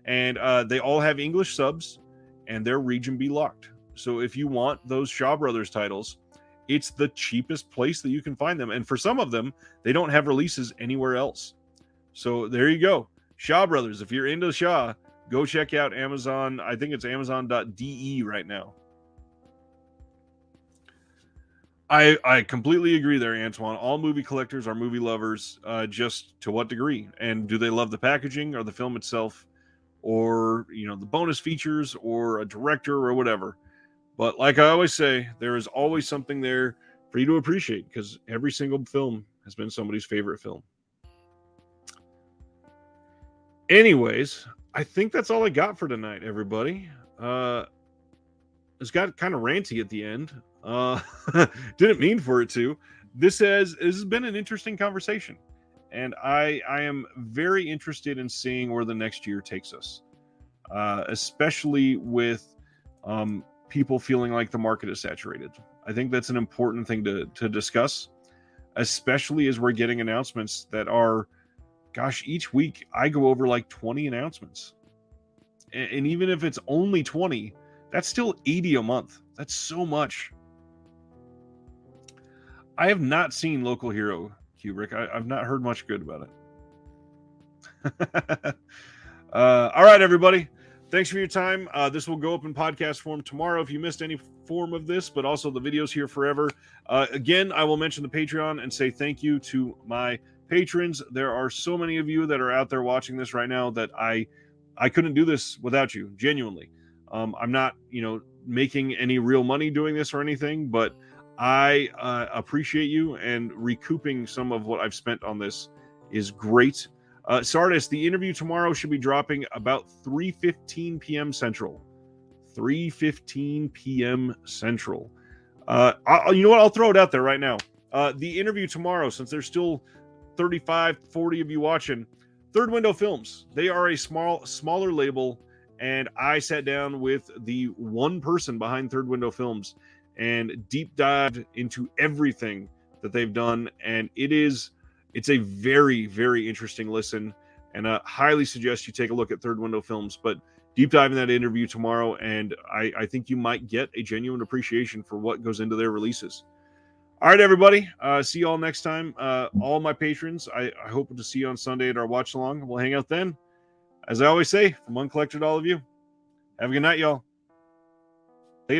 And they all have English subs, and they're region B locked. So if you want those Shaw Brothers titles, it's the cheapest place that you can find them. And for some of them, they don't have releases anywhere else. So there you go. Shaw Brothers, if you're into Shaw, go check out Amazon. I think it's amazon.de right now. I completely agree there, Antoine. All movie collectors are movie lovers, just to what degree? And do they love the packaging or the film itself, or the bonus features or a director or whatever? But like I always say, there is always something there for you to appreciate, because every single film has been somebody's favorite film. Anyways, I think that's all I got for tonight, everybody. It's got kind of ranty at the end. Didn't mean for it to. This has been an interesting conversation, and I am very interested in seeing where the next year takes us, especially with people feeling like the market is saturated. I think that's an important thing to discuss, especially as we're getting announcements that are, gosh, each week I go over like 20 announcements, and even if it's only 20, that's still 80 a month. That's so much. I have not seen Local Hero, Kubrick. I've not heard much good about it. All right, everybody. Thanks for your time. This will go up in podcast form tomorrow if you missed any form of this, but also the video's here forever. Again, I will mention the Patreon and say thank you to my patrons. There are so many of you that are out there watching this right now that I couldn't do this without you, genuinely. I'm not, making any real money doing this or anything, but I appreciate you, and recouping some of what I've spent on this is great. Sardis, the interview tomorrow should be dropping about 3:15 p.m. Central. 3:15 p.m. Central. You know what? I'll throw it out there right now. The interview tomorrow, since there's still 35, 40 of you watching, Third Window Films. They are a smaller label, and I sat down with the one person behind Third Window Films and deep dived into everything that they've done, and it's a very, very interesting listen. and highly suggest you take a look at Third Window Films. But deep dive in that interview tomorrow, and I think you might get a genuine appreciation for what goes into their releases. All right, everybody. See you all next time. All my patrons, I hope to see you on Sunday at our watch along. We'll hang out then. As I always say, from one collector to all of you, have a good night, y'all.